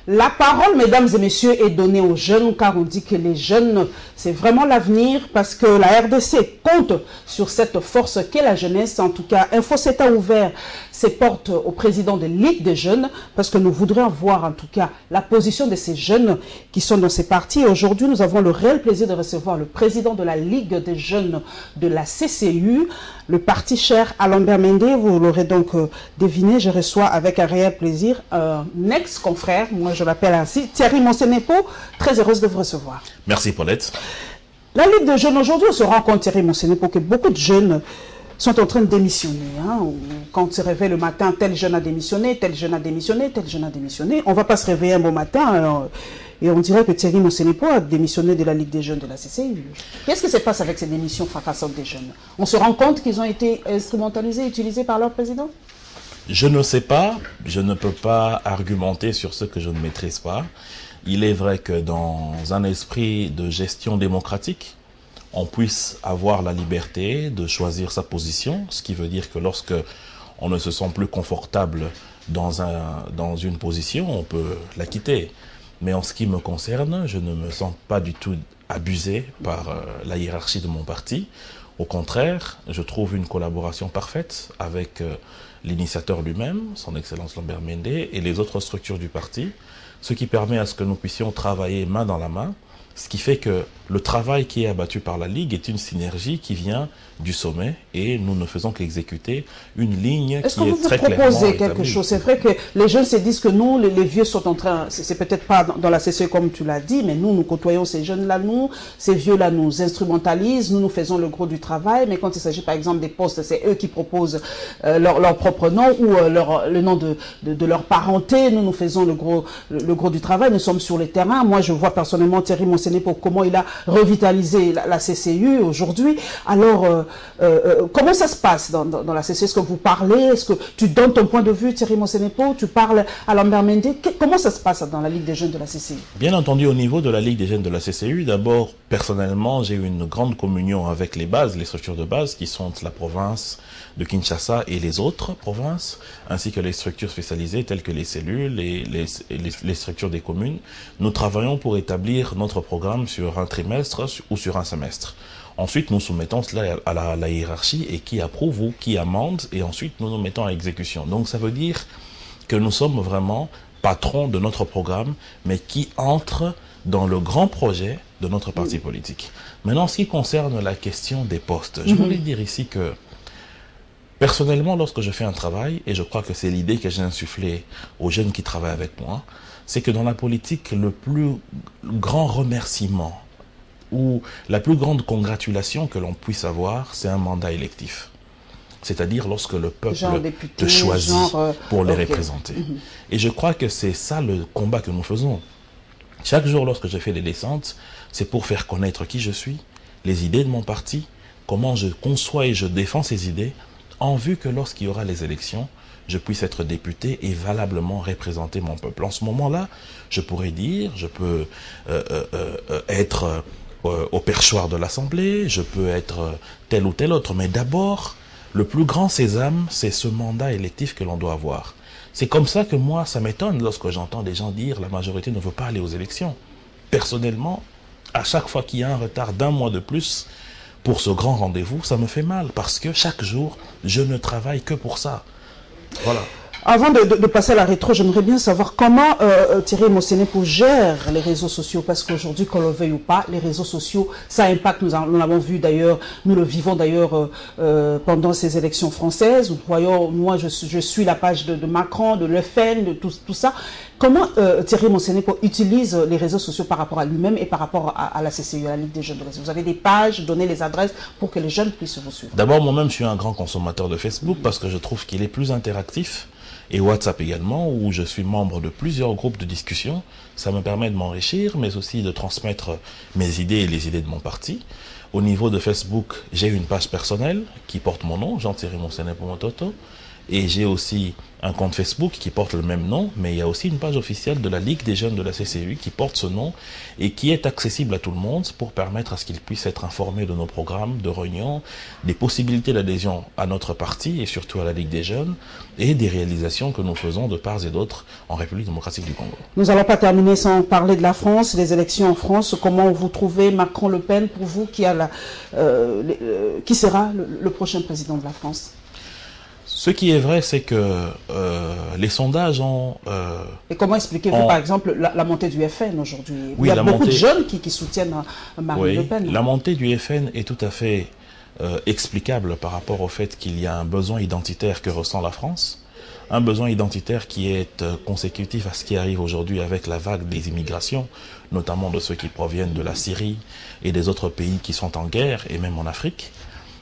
La parole, mesdames et messieurs, est donnée aux jeunes, car on dit que les jeunes, c'est vraiment l'avenir, parce que la RDC compte sur cette force qu'est la jeunesse. En tout cas, InfoSet a ouvert ses portes au président de Ligue des jeunes, parce que nous voudrions voir en tout cas la position de ces jeunes qui sont dans ces partis. Aujourd'hui, nous avons le réel plaisir de recevoir le président de la Ligue des jeunes de la CCU, le parti cher à Lambert Mende. Vous l'aurez donc deviné, je reçois avec un réel plaisir un ex-confrère, moi je l'appelle ainsi, Thierry Monsenepo, très heureuse de vous recevoir. Merci Paulette. La Ligue des jeunes, aujourd'hui on se rend compte, Thierry Monsenepo, que beaucoup de jeunes sont en train de démissionner. Quand on se réveille le matin, tel jeune a démissionné, tel jeune a démissionné, tel jeune a démissionné. On ne va pas se réveiller un bon matin et on dirait que Thierry Monsenepo a démissionné de la Ligue des jeunes de la CCU. Qu'est-ce qui se passe avec ces démissions fracassantes des jeunes? On se rend compte qu'ils ont été instrumentalisés, utilisés par leur président? Je ne sais pas, je ne peux pas argumenter sur ce que je ne maîtrise pas. Il est vrai que dans un esprit de gestion démocratique, on puisse avoir la liberté de choisir sa position, ce qui veut dire que lorsque on ne se sent plus confortable dans une position, on peut la quitter. Mais en ce qui me concerne, je ne me sens pas du tout abusé par la hiérarchie de mon parti. Au contraire, je trouve une collaboration parfaite avec l'initiateur lui-même, son Excellence Lambert Mende, et les autres structures du parti, ce qui permet à ce que nous puissions travailler main dans la main, ce qui fait que le travail qui est abattu par la Ligue est une synergie qui vient du sommet et nous ne faisons qu'exécuter une ligne qui est très clairement établie. Est-ce que vous proposez quelque chose? C'est vrai que les jeunes se disent que nous, les vieux sont en train, c'est peut-être pas dans la CCE comme tu l'as dit, mais nous côtoyons ces jeunes-là, ces vieux-là nous instrumentalisent, nous faisons le gros du travail, mais quand il s'agit par exemple des postes, c'est eux qui proposent leur propre nom ou le nom de leur parenté, nous faisons le gros du travail, nous sommes sur les terrains. Moi, je vois personnellement Thierry Monsenepo comment il a revitalisé la CCU aujourd'hui. Alors, comment ça se passe dans la CCU? Est-ce que vous parlez? Est-ce que tu donnes ton point de vue, Thierry Monsenepo? Tu parles à Lambert Mende? Comment ça se passe dans la Ligue des jeunes de la CCU? Bien entendu, au niveau de la Ligue des jeunes de la CCU, d'abord, personnellement, j'ai eu une grande communion avec les bases, les structures de base qui sont la province de Kinshasa et les autres provinces, ainsi que les structures spécialisées telles que les cellules et les structures des communes. Nous travaillons pour établir notre programme sur un trimestre ou sur un semestre. Ensuite, nous soumettons cela à la hiérarchie et qui approuve ou qui amende, et ensuite nous nous mettons à exécution. Donc ça veut dire que nous sommes vraiment patrons de notre programme, mais qui entre dans le grand projet de notre parti politique. Maintenant, en ce qui concerne la question des postes, je voulais dire ici que personnellement, lorsque je fais un travail, et je crois que c'est l'idée que j'ai insufflée aux jeunes qui travaillent avec moi, c'est que dans la politique, le plus grand remerciement ou la plus grande congratulation que l'on puisse avoir, c'est un mandat électif. C'est-à-dire lorsque le peuple te choisit pour les représenter. Et je crois que c'est ça le combat que nous faisons. Chaque jour, lorsque je fais des descentes, c'est pour faire connaître qui je suis, les idées de mon parti, comment je conçois et je défends ces idées, en vue que lorsqu'il y aura les élections, je puisse être député et valablement représenter mon peuple. En ce moment-là, je pourrais dire, je peux être au perchoir de l'Assemblée, je peux être tel ou tel autre, mais d'abord, le plus grand sésame, c'est ce mandat électif que l'on doit avoir. C'est comme ça que moi, ça m'étonne lorsque j'entends des gens dire la majorité ne veut pas aller aux élections. Personnellement, à chaque fois qu'il y a un retard d'un mois de plus pour ce grand rendez-vous, ça me fait mal parce que chaque jour, je ne travaille que pour ça. Voilà. Avant de passer à la rétro, j'aimerais bien savoir comment Thierry Monsenepo gère les réseaux sociaux, parce qu'aujourd'hui, qu'on le veuille ou pas, les réseaux sociaux, ça impacte, nous l'avons vu d'ailleurs, nous le vivons d'ailleurs pendant ces élections françaises. Nous voyons, moi je suis la page de Macron, de Le Pen, de tout ça. Comment Thierry Monsenepo utilise les réseaux sociaux par rapport à lui-même et par rapport à la CCU, à la Ligue des jeunes de la CCU? Vous avez des pages, donnez les adresses pour que les jeunes puissent vous suivre. D'abord, moi-même, je suis un grand consommateur de Facebook parce que je trouve qu'il est plus interactif. Et WhatsApp également, où je suis membre de plusieurs groupes de discussion. Ça me permet de m'enrichir, mais aussi de transmettre mes idées et les idées de mon parti. Au niveau de Facebook, j'ai une page personnelle qui porte mon nom, Jean-Thierry Monsenepo Mototo. Et j'ai aussi un compte Facebook qui porte le même nom, mais il y a aussi une page officielle de la Ligue des jeunes de la CCU qui porte ce nom et qui est accessible à tout le monde pour permettre à ce qu'ils puissent être informés de nos programmes, de réunions, des possibilités d'adhésion à notre parti et surtout à la Ligue des jeunes et des réalisations que nous faisons de part et d'autre en République démocratique du Congo. Nous n'allons pas terminer sans parler de la France, les élections en France. Comment vous trouvez Macron-Le Pen pour vous qui sera le prochain président de la France? Ce qui est vrai, c'est que les sondages ont... Et comment expliquez-vous, par exemple, la montée du FN aujourd'hui? Oui, il y a beaucoup de jeunes qui soutiennent Marine Le Pen. La montée du FN est tout à fait explicable par rapport au fait qu'il y a un besoin identitaire que ressent la France. Un besoin identitaire qui est consécutif à ce qui arrive aujourd'hui avec la vague des immigrations, notamment de ceux qui proviennent de la Syrie et des autres pays qui sont en guerre, et même en Afrique.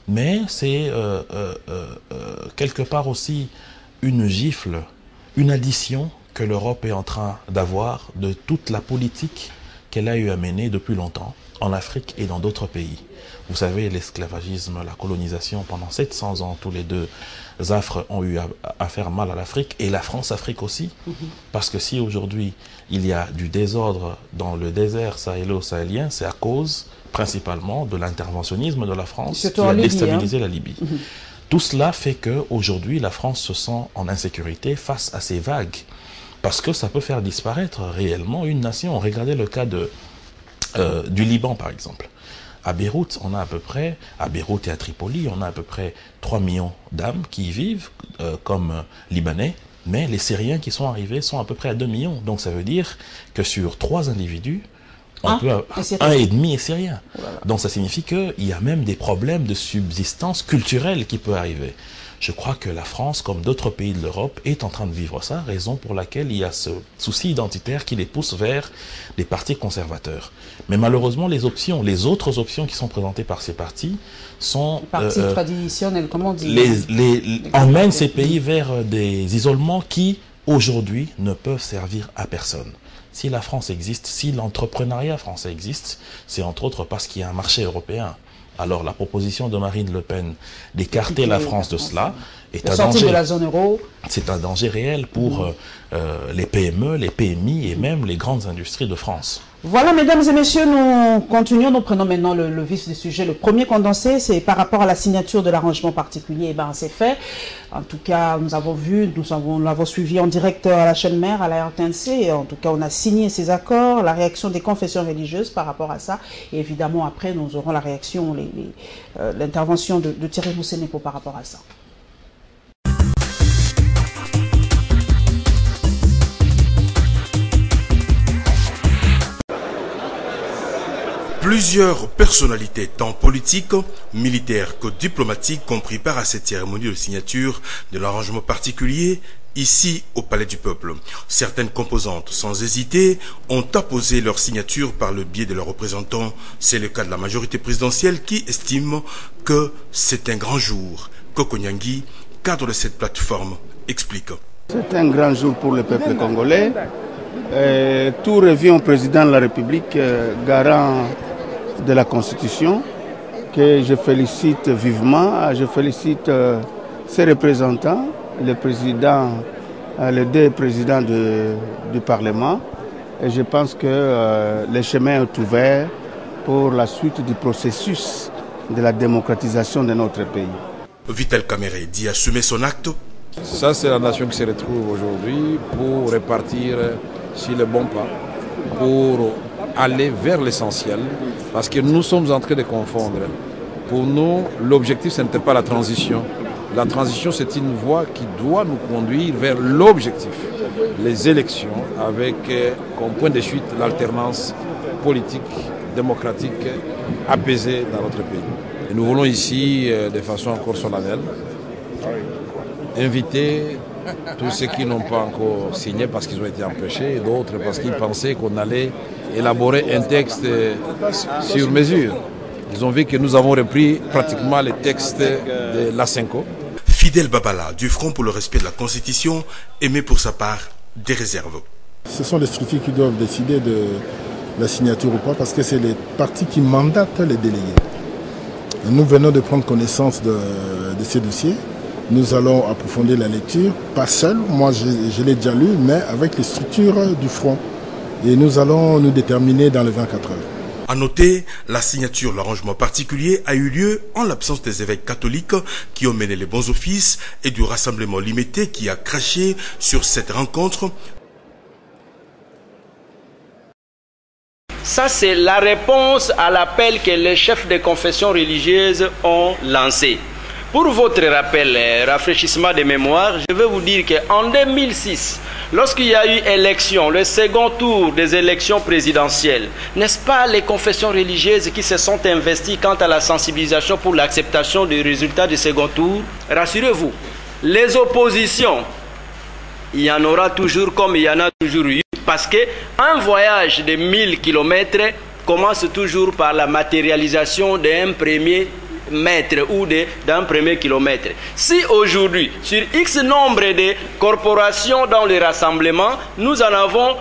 Mais c'est quelque part aussi une gifle, une addition que l'Europe est en train d'avoir de toute la politique qu'elle a eu à mener depuis longtemps en Afrique et dans d'autres pays. Vous savez, l'esclavagisme, la colonisation, pendant 700 ans, tous les deux affres ont eu à faire mal à l'Afrique et la France-Afrique aussi. Parce que si aujourd'hui il y a du désordre dans le désert sahélo-sahélien, c'est à cause principalement de l'interventionnisme de la France qui a déstabilisé la Libye. Tout cela fait qu'aujourd'hui, la France se sent en insécurité face à ces vagues. Parce que ça peut faire disparaître réellement une nation. Regardez le cas du Liban, par exemple. À Beyrouth, on a à peu près, à Beyrouth et à Tripoli, on a à peu près 3 millions d'âmes qui y vivent comme Libanais. Mais les Syriens qui sont arrivés sont à peu près à 2 millions. Donc ça veut dire que sur 3 individus, un et demi est syrien. Donc ça signifie qu'il y a même des problèmes de subsistance culturelle qui peuvent arriver. Je crois que la France, comme d'autres pays de l'Europe, est en train de vivre ça, raison pour laquelle il y a ce souci identitaire qui les pousse vers des partis conservateurs. Mais malheureusement, les autres options qui sont présentées par ces partis sont... Les partis traditionnels, comment on dit? Emmènent ces pays vers des isolements qui, aujourd'hui, ne peuvent servir à personne. Si la France existe, si l'entrepreneuriat français existe, c'est entre autres parce qu'il y a un marché européen. Alors la proposition de Marine Le Pen d'écarter la France de cela est un danger. De la zone euro. C'est un danger réel pour les PME, les PMI et même les grandes industries de France. Voilà, mesdames et messieurs, nous continuons. Nous prenons maintenant le vif du sujet. Le premier condensé, c'est par rapport à la signature de l'arrangement particulier. Eh bien, c'est fait. En tout cas, nous l'avons suivi en direct à la chaîne mère, à la RTNC. En tout cas, on a signé ces accords, la réaction des confessions religieuses par rapport à ça. Et évidemment, après, nous aurons la réaction, l'intervention de Thierry Moussenepo par rapport à ça. Plusieurs personnalités, tant politiques, militaires que diplomatiques, ont pris part à cette cérémonie de signature de l'arrangement particulier ici au Palais du Peuple. Certaines composantes, sans hésiter, ont apposé leur signature par le biais de leurs représentants. C'est le cas de la majorité présidentielle qui estime que c'est un grand jour. Koko Nyangi, cadre de cette plateforme, explique. C'est un grand jour pour le peuple congolais. Tout revient au président de la République, garant de la Constitution, que je félicite vivement. Je félicite ses représentants, le président, les deux présidents du Parlement. Et je pense que le chemin est ouvert pour la suite du processus de la démocratisation de notre pays. Vital Kamere dit assumer son acte. Ça, c'est la nation qui se retrouve aujourd'hui pour repartir sur le bon pas, pour aller vers l'essentiel, parce que nous sommes en train de confondre. Pour nous, l'objectif, ce n'était pas la transition. La transition, c'est une voie qui doit nous conduire vers l'objectif, les élections, avec comme point de chute l'alternance politique, démocratique, apaisée dans notre pays. Et nous voulons ici, de façon encore solennelle, inviter tous ceux qui n'ont pas encore signé parce qu'ils ont été empêchés, et d'autres parce qu'ils pensaient qu'on allait élaborer un texte sur mesure. Ils ont vu que nous avons repris pratiquement les textes de l'ASENCO. Fidel Babala, du Front pour le respect de la Constitution, émet pour sa part des réserves. Ce sont les structures qui doivent décider de la signature ou pas, parce que c'est les partis qui mandatent les délégués. Nous venons de prendre connaissance de ces dossiers Nous allons approfondir la lecture, pas seul, moi je l'ai déjà lu, mais avec les structures du front. Et nous allons nous déterminer dans les 24 heures. À noter, la signature de l'arrangement particulier a eu lieu en l'absence des évêques catholiques qui ont mené les bons offices et du rassemblement limité qui a craché sur cette rencontre. Ça, c'est la réponse à l'appel que les chefs de confessions religieuses ont lancé. Pour votre rappel, rafraîchissement de mémoire, je vais vous dire qu'en 2006, lorsqu'il y a eu élection, le second tour des élections présidentielles, n'est-ce pas les confessions religieuses qui se sont investies quant à la sensibilisation pour l'acceptation des résultats du second tour? Rassurez-vous, les oppositions, il y en aura toujours comme il y en a toujours eu, parce qu'un voyage de 1000 km commence toujours par la matérialisation d'un premier mètre ou d'un premier kilomètre. Si aujourd'hui, sur X nombre de corporations dans le rassemblement, nous en avons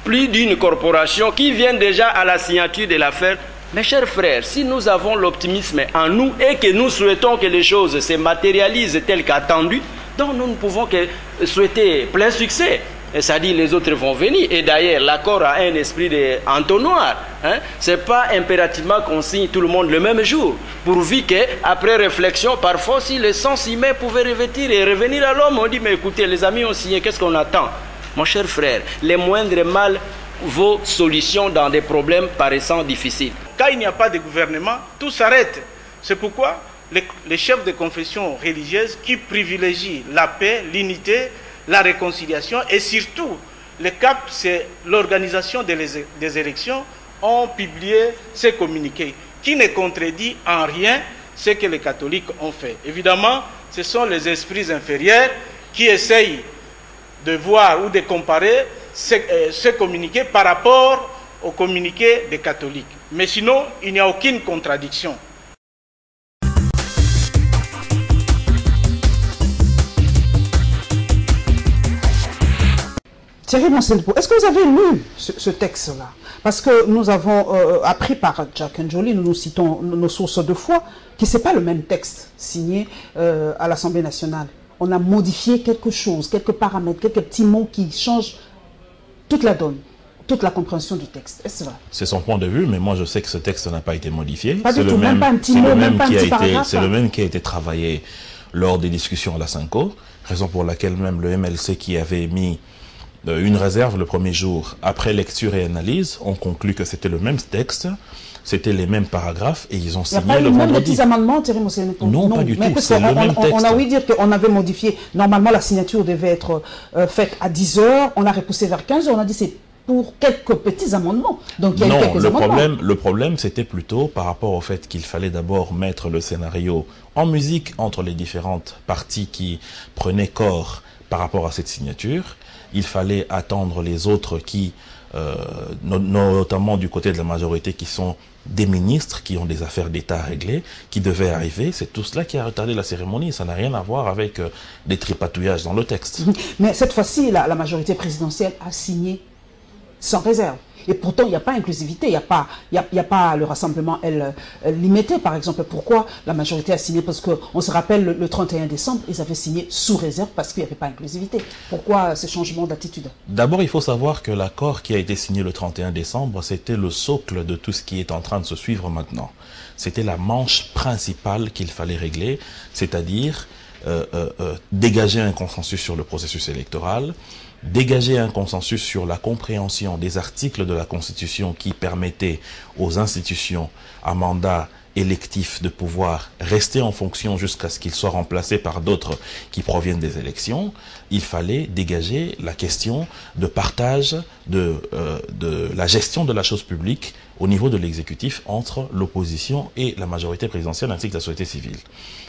plus d'une corporation qui vient déjà à la signature de l'affaire, mes chers frères, si nous avons l'optimisme en nous et que nous souhaitons que les choses se matérialisent telles qu'attendues, donc nous ne pouvons que souhaiter plein succès. C'est-à-dire les autres vont venir. Et d'ailleurs, l'accord a un esprit d'entonnoir. Ce n'est pas impérativement qu'on signe tout le monde le même jour. Pourvu qu'après réflexion, parfois, si le sang s'y met, pouvait revêtir et revenir à l'homme. On dit, mais écoutez, les amis ont signé, qu'est-ce qu'on attend? Mon cher frère, les moindres mal vaut solution dans des problèmes paraissant difficiles. Quand il n'y a pas de gouvernement, tout s'arrête. C'est pourquoi les chefs de confession religieuse qui privilégient la paix, l'unité, la réconciliation et surtout le cap, c'est l'organisation des élections, ont publié ces communiqués qui ne contredit en rien ce que les catholiques ont fait. Évidemment, ce sont les esprits inférieurs qui essayent de voir ou de comparer ce communiqué par rapport au communiqué des catholiques. Mais sinon, il n'y a aucune contradiction. Thierry Monsenpo, est-ce que vous avez lu ce texte-là? Parce que nous avons appris par Jack Njoli, nous citons nos sources de foi, que ce n'est pas le même texte signé à l'Assemblée nationale. On a modifié quelque chose, quelques paramètres, quelques petits mots qui changent toute la donne, toute la compréhension du texte. Est-ce vrai? C'est son point de vue, mais moi je sais que ce texte n'a pas été modifié. C'est le même, c'est le même qui a été travaillé lors des discussions à la Synco, raison pour laquelle même le MLC qui avait mis une réserve le premier jour, après lecture et analyse, on conclut que c'était le même texte, c'était les mêmes paragraphes et ils ont signé le vendredi. Il n'y a pas eu même des petits amendements, Thierry Monsenpo? Non, pas du tout, c'est le même texte. On a ouï dire qu'on avait modifié, normalement la signature devait être faite à 10 h, on l'a repoussé vers 15 h, on a dit c'est pour quelques petits amendements. Donc il y a eu quelques amendements. Le problème c'était plutôt par rapport au fait qu'il fallait d'abord mettre le scénario en musique entre les différentes parties qui prenaient corps par rapport à cette signature. Il fallait attendre les autres qui, notamment du côté de la majorité, qui sont des ministres, qui ont des affaires d'État à régler, qui devaient arriver. C'est tout cela qui a retardé la cérémonie. Ça n'a rien à voir avec des tripatouillages dans le texte. Mais cette fois-ci, la majorité présidentielle a signé sans réserve. Et pourtant, il n'y a pas inclusivité, il n'y a pas le rassemblement limité, par exemple. Pourquoi la majorité a signé? Parce qu'on se rappelle, le 31 décembre, ils avaient signé sous réserve parce qu'il n'y avait pas inclusivité. Pourquoi ce changement d'attitude? D'abord, il faut savoir que l'accord qui a été signé le 31 décembre, c'était le socle de tout ce qui est en train de se suivre maintenant. C'était la manche principale qu'il fallait régler, c'est-à-dire dégager un consensus sur le processus électoral, dégager un consensus sur la compréhension des articles de la Constitution qui permettaient aux institutions à mandat électif de pouvoir rester en fonction jusqu'à ce qu'ils soient remplacés par d'autres qui proviennent des élections. Il fallait dégager la question de partage de la gestion de la chose publique au niveau de l'exécutif entre l'opposition et la majorité présidentielle ainsi que la société civile.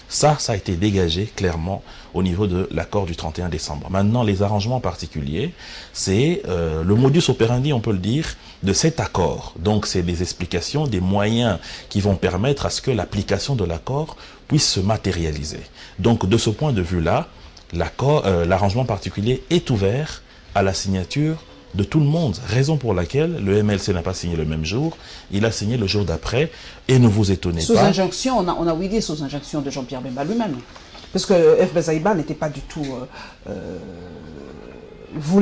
Ça a été dégagé clairement au niveau de l'accord du 31 décembre. Maintenant, les arrangements particuliers, c'est le modus operandi, on peut le dire, de cet accord. Donc, c'est des explications, des moyens qui vont permettre à ce que l'application de l'accord puisse se matérialiser. Donc, de ce point de vue-là, l'arrangement particulier est ouvert à la signature de tout le monde, raison pour laquelle le MLC n'a pas signé le même jour, il a signé le jour d'après, et ne vous étonnez pas. Sous injonction, on a ouï dire sous injonction de Jean-Pierre Bemba lui-même. parce que F. Bezaïba n'était pas du tout...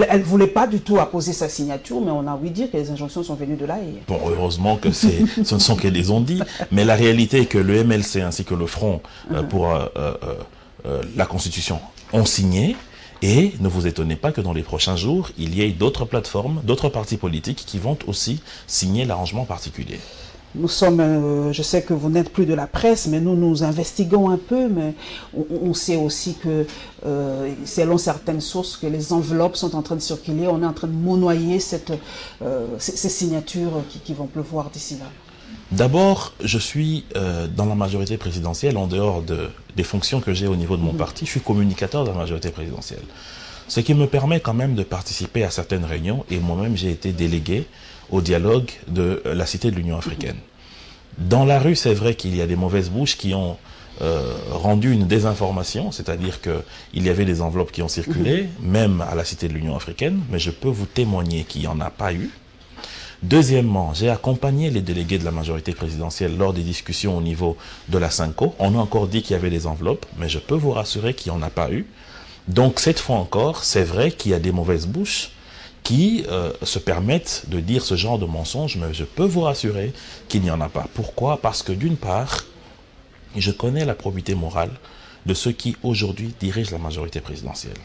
elle ne voulait pas du tout apposer sa signature, mais on a ouï dire que les injonctions sont venues de là. Bon, heureusement que ce ne sont que des on-dit, mais la réalité est que le MLC ainsi que le Front pour la Constitution ont signé, et ne vous étonnez pas que dans les prochains jours, il y ait d'autres plateformes, d'autres partis politiques qui vont aussi signer l'arrangement particulier. Nous sommes, je sais que vous n'êtes plus de la presse, mais nous investiguons un peu, mais on sait aussi que, selon certaines sources, que les enveloppes sont en train de circuler, on est en train de monnoyer ces signatures qui vont pleuvoir d'ici là. D'abord, je suis dans la majorité présidentielle, en dehors des fonctions que j'ai au niveau de mon parti, je suis communicateur de la majorité présidentielle. Ce qui me permet quand même de participer à certaines réunions, et moi-même j'ai été délégué au dialogue de la Cité de l'Union africaine. Dans la rue, c'est vrai qu'il y a des mauvaises bouches qui ont rendu une désinformation, c'est-à-dire qu'il y avait des enveloppes qui ont circulé, même à la Cité de l'Union africaine, mais je peux vous témoigner qu'il n'y en a pas eu. Deuxièmement, j'ai accompagné les délégués de la majorité présidentielle lors des discussions au niveau de la Synco. On a encore dit qu'il y avait des enveloppes, mais je peux vous rassurer qu'il n'y en a pas eu. Donc cette fois encore, c'est vrai qu'il y a des mauvaises bouches qui se permettent de dire ce genre de mensonges, mais je peux vous rassurer qu'il n'y en a pas. Pourquoi? Parce que d'une part, je connais la probité morale de ceux qui aujourd'hui dirigent la majorité présidentielle.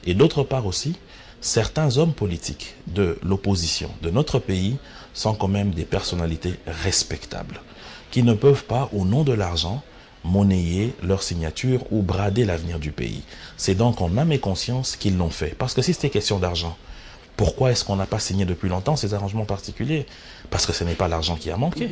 Et d'autre part aussi, certains hommes politiques de l'opposition de notre pays sont quand même des personnalités respectables, qui ne peuvent pas, au nom de l'argent, monnayer leur signature ou brader l'avenir du pays. C'est donc en âme et conscience qu'ils l'ont fait. Parce que si c'était question d'argent, pourquoi est-ce qu'on n'a pas signé depuis longtemps ces arrangements particuliers? Parce que ce n'est pas l'argent qui a manqué.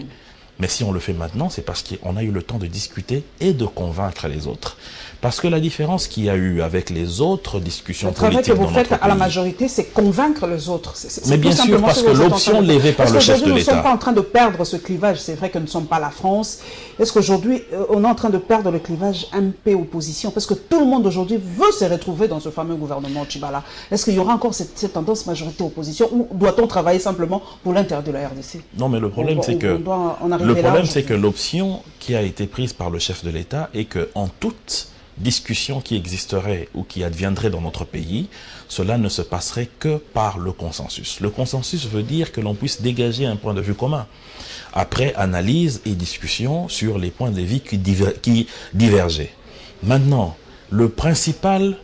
Mais si on le fait maintenant, c'est parce qu'on a eu le temps de discuter et de convaincre les autres. Parce que la différence qu'il y a eu avec les autres discussions politiques dans notre pays... Le travail que vous faites à la majorité, c'est convaincre les autres. Mais bien sûr, parce que l'option levée par le chef de l'État... Nous ne sommes pas en train de perdre ce clivage. C'est vrai que nous ne sommes pas la France. Est-ce qu'aujourd'hui, on est en train de perdre le clivage MP-opposition? Parce que tout le monde aujourd'hui veut se retrouver dans ce fameux gouvernement Tchibala. Est-ce qu'il y aura encore cette tendance majorité-opposition ou doit-on travailler simplement pour l'intérêt de la RDC? Non, mais le problème, c'est que l'option qui a été prise par le chef de l'État est qu'en toute discussion qui existerait ou qui adviendrait dans notre pays, cela ne se passerait que par le consensus. Le consensus veut dire que l'on puisse dégager un point de vue commun. Après analyse et discussion sur les points de vue qui divergeaient. Maintenant, la principale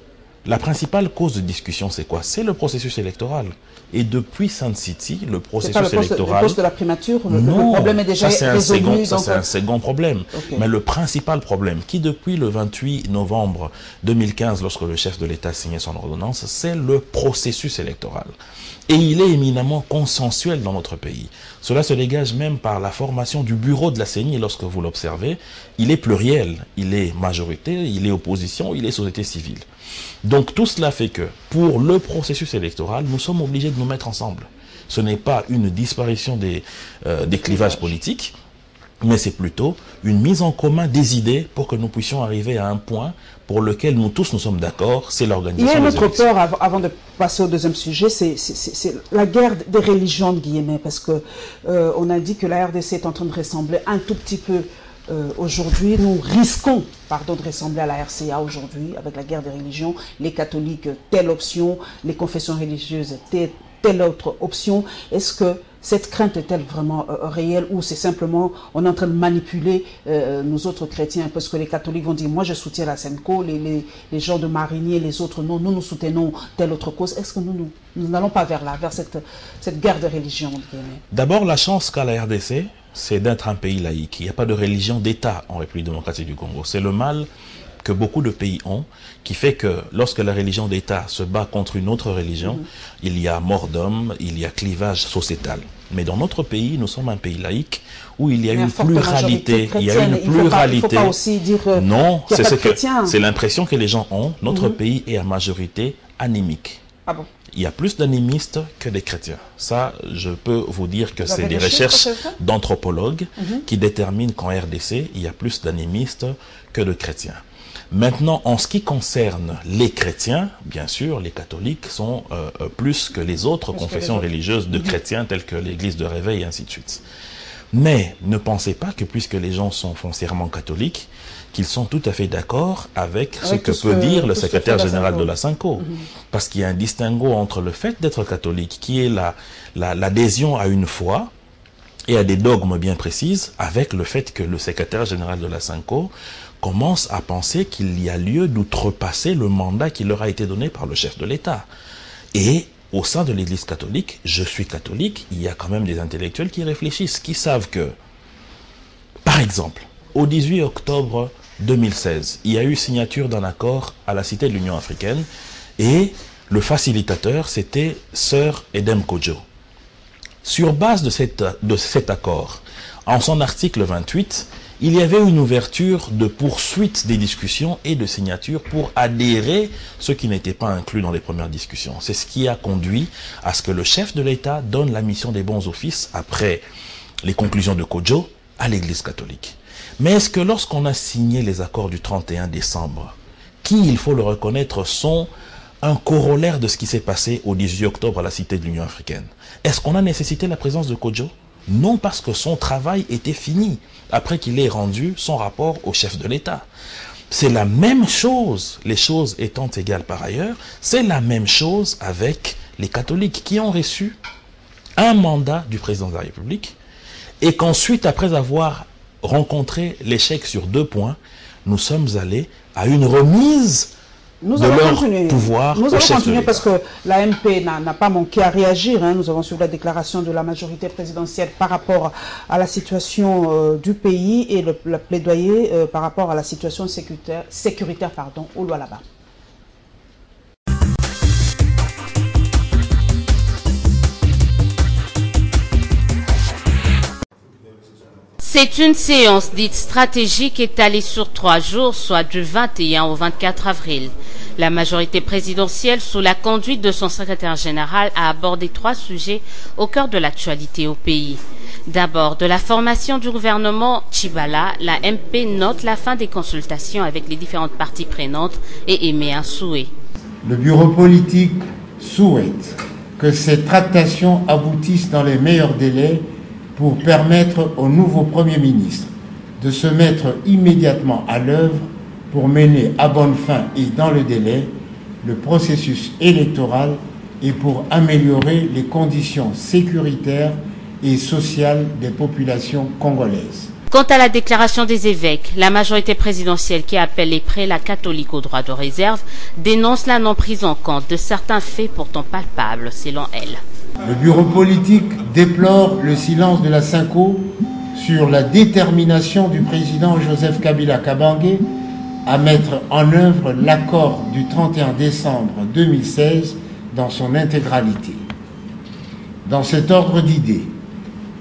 cause de discussion, c'est quoi? C'est le processus électoral. Et depuis Sun City, le processus électoral... Le poste de la primature, le problème est déjà résolu. Ça, c'est un second problème. Okay. Mais le principal problème, qui depuis le 28 novembre 2015, lorsque le chef de l'État signait son ordonnance, c'est le processus électoral. Et il est éminemment consensuel dans notre pays. Cela se dégage même par la formation du bureau de la CENI, lorsque vous l'observez. Il est pluriel, il est majorité, il est opposition, il est société civile. Donc tout cela fait que, pour le processus électoral, nous sommes obligés de nous mettre ensemble. Ce n'est pas une disparition des clivages politiques, mais c'est plutôt une mise en commun des idées pour que nous puissions arriver à un point pour lequel nous tous nous sommes d'accord, c'est l'organisation des élections. Il y a une autre peur, avant de passer au deuxième sujet, c'est la guerre des religions, de guillemets, parce que on a dit que la RDC est en train de ressembler un tout petit peu aujourd'hui, nous risquons de ressembler à la RCA aujourd'hui, avec la guerre des religions, les catholiques, telle option, les confessions religieuses, telle autre option. Est-ce que cette crainte est-elle vraiment réelle ou c'est simplement, on est en train de manipuler nous autres chrétiens? Parce que les catholiques vont dire, moi je soutiens la Senco, les gens de Marigny, les autres non, nous soutenons telle autre cause. Est-ce que nous n'allons pas vers là, vers cette guerre de religion? D'abord, la chance qu'a la RDC, c'est d'être un pays laïque. Il n'y a pas de religion d'État en République démocratique du Congo. C'est le mal que beaucoup de pays ont, qui fait que lorsque la religion d'État se bat contre une autre religion, il y a mort d'homme, il y a clivage sociétal. Mais dans notre pays, nous sommes un pays laïque où il y a une pluralité. Il y a une pluralité. Il faut pas aussi dire non, c'est l'impression que les gens ont. Notre pays est à majorité anémique. Ah bon? Il y a plus d'animistes que des chrétiens. Ça, je peux vous dire que c'est des recherches d'anthropologues qui déterminent qu'en RDC, il y a plus d'animistes que de chrétiens. Maintenant, en ce qui concerne les chrétiens, bien sûr, les catholiques sont plus que les autres confessions religieuses de chrétiens telles que l'église de Réveil et ainsi de suite. Mais ne pensez pas que puisque les gens sont foncièrement catholiques, qu'ils sont tout à fait d'accord avec ce que peut dire le secrétaire général de la Synco. Parce qu'il y a un distinguo entre le fait d'être catholique, qui est l'adhésion à une foi et à des dogmes bien précises, avec le fait que le secrétaire général de la Synco commence à penser qu'il y a lieu d'outrepasser le mandat qui leur a été donné par le chef de l'État. Et au sein de l'Église catholique, je suis catholique, il y a quand même des intellectuels qui réfléchissent, qui savent que, par exemple, au 18 octobre 2016, il y a eu signature d'un accord à la Cité de l'Union africaine et le facilitateur, c'était Sir Edem Kodjo. Sur base de cet accord, en son article 28, il y avait une ouverture de poursuite des discussions et de signature pour adhérer ceux qui n'étaient pas inclus dans les premières discussions. C'est ce qui a conduit à ce que le chef de l'État donne la mission des bons offices après les conclusions de Kodjo à l'Église catholique. Mais est-ce que lorsqu'on a signé les accords du 31 décembre, qui, il faut le reconnaître, sont un corollaire de ce qui s'est passé au 18 octobre à la Cité de l'Union africaine, est-ce qu'on a nécessité la présence de Kodjo? Non, parce que son travail était fini, après qu'il ait rendu son rapport au chef de l'État. C'est la même chose, les choses étant égales par ailleurs, c'est la même chose avec les catholiques qui ont reçu un mandat du président de la République et qu'ensuite, après avoir rencontré l'échec sur 2 points, nous sommes allés à une remise de leur pouvoir. Nous allons continuer parce que l'AMP n'a pas manqué à réagir. Nous avons suivi la déclaration de la majorité présidentielle par rapport à la situation du pays et le plaidoyer par rapport à la situation sécuritaire au Lualaba. C'est une séance dite stratégique étalée sur 3 jours, soit du 21 au 24 avril. La majorité présidentielle, sous la conduite de son secrétaire général, a abordé 3 sujets au cœur de l'actualité au pays. D'abord, de la formation du gouvernement Tchibala, la MP note la fin des consultations avec les différentes parties prenantes et émet un souhait. Le bureau politique souhaite que ces tractations aboutissent dans les meilleurs délais pour permettre au nouveau Premier ministre de se mettre immédiatement à l'œuvre pour mener à bonne fin et dans le délai le processus électoral et pour améliorer les conditions sécuritaires et sociales des populations congolaises. Quant à la déclaration des évêques, la majorité présidentielle qui appelle les prélats catholiques au droit de réserve dénonce la non-prise en compte de certains faits pourtant palpables, selon elle. Le bureau politique déplore le silence de la Synco sur la détermination du président Joseph Kabila Kabange à mettre en œuvre l'accord du 31 décembre 2016 dans son intégralité. Dans cet ordre d'idées,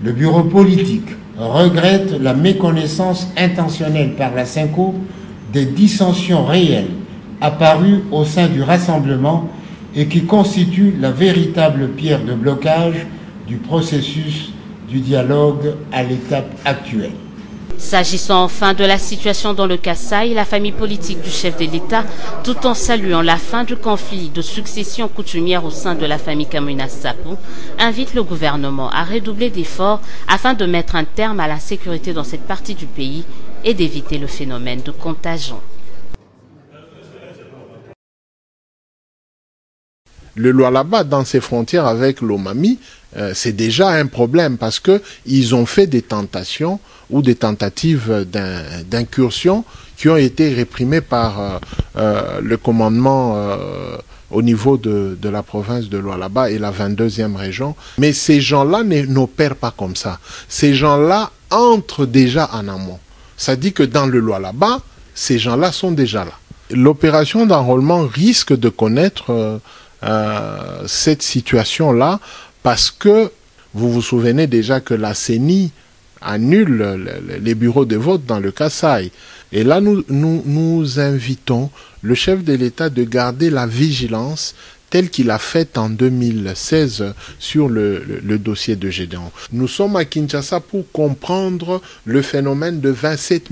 le bureau politique regrette la méconnaissance intentionnelle par la Synco des dissensions réelles apparues au sein du rassemblement et qui constituent la véritable pierre de blocage du processus du dialogue à l'étape actuelle. S'agissant enfin de la situation dans le Kasaï, la famille politique du chef de l'État, tout en saluant la fin du conflit de succession coutumière au sein de la famille Kamwina Sapou, invite le gouvernement à redoubler d'efforts afin de mettre un terme à la sécurité dans cette partie du pays et d'éviter le phénomène de contagion. Le Lualaba, dans ses frontières avec l'Omami, c'est déjà un problème parce que ils ont fait des tentations ou des tentatives d'incursion qui ont été réprimées par le commandement au niveau de la province de Lualaba et la 22e région. Mais ces gens-là n'opèrent pas comme ça. Ces gens-là entrent déjà en amont. Ça dit que dans le Lualaba, ces gens-là sont déjà là. L'opération d'enrôlement risque de connaître cette situation-là parce que vous vous souvenez déjà que la CENI annule les bureaux de vote dans le Kasaï. Et là, nous invitons le chef de l'État de garder la vigilance telle qu'il a faite en 2016 sur le dossier de Gédéon. Nous sommes à Kinshasa pour comprendre le phénomène de 27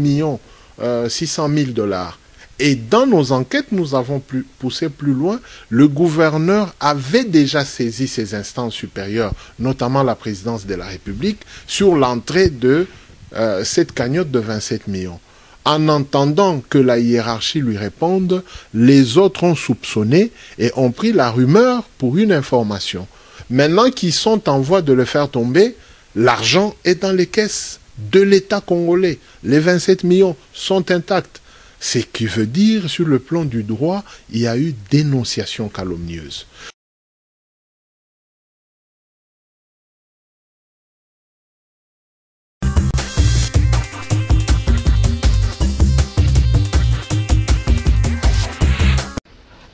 600 000 $. Et dans nos enquêtes, nous avons poussé plus loin. Le gouverneur avait déjà saisi ses instances supérieures, notamment la présidence de la République, sur l'entrée de cette cagnotte de 27 millions. En entendant que la hiérarchie lui réponde, les autres ont soupçonné et ont pris la rumeur pour une information. Maintenant qu'ils sont en voie de le faire tomber, l'argent est dans les caisses de l'État congolais. Les 27 millions sont intacts. Ce qui veut dire, sur le plan du droit, il y a eu dénonciation calomnieuse.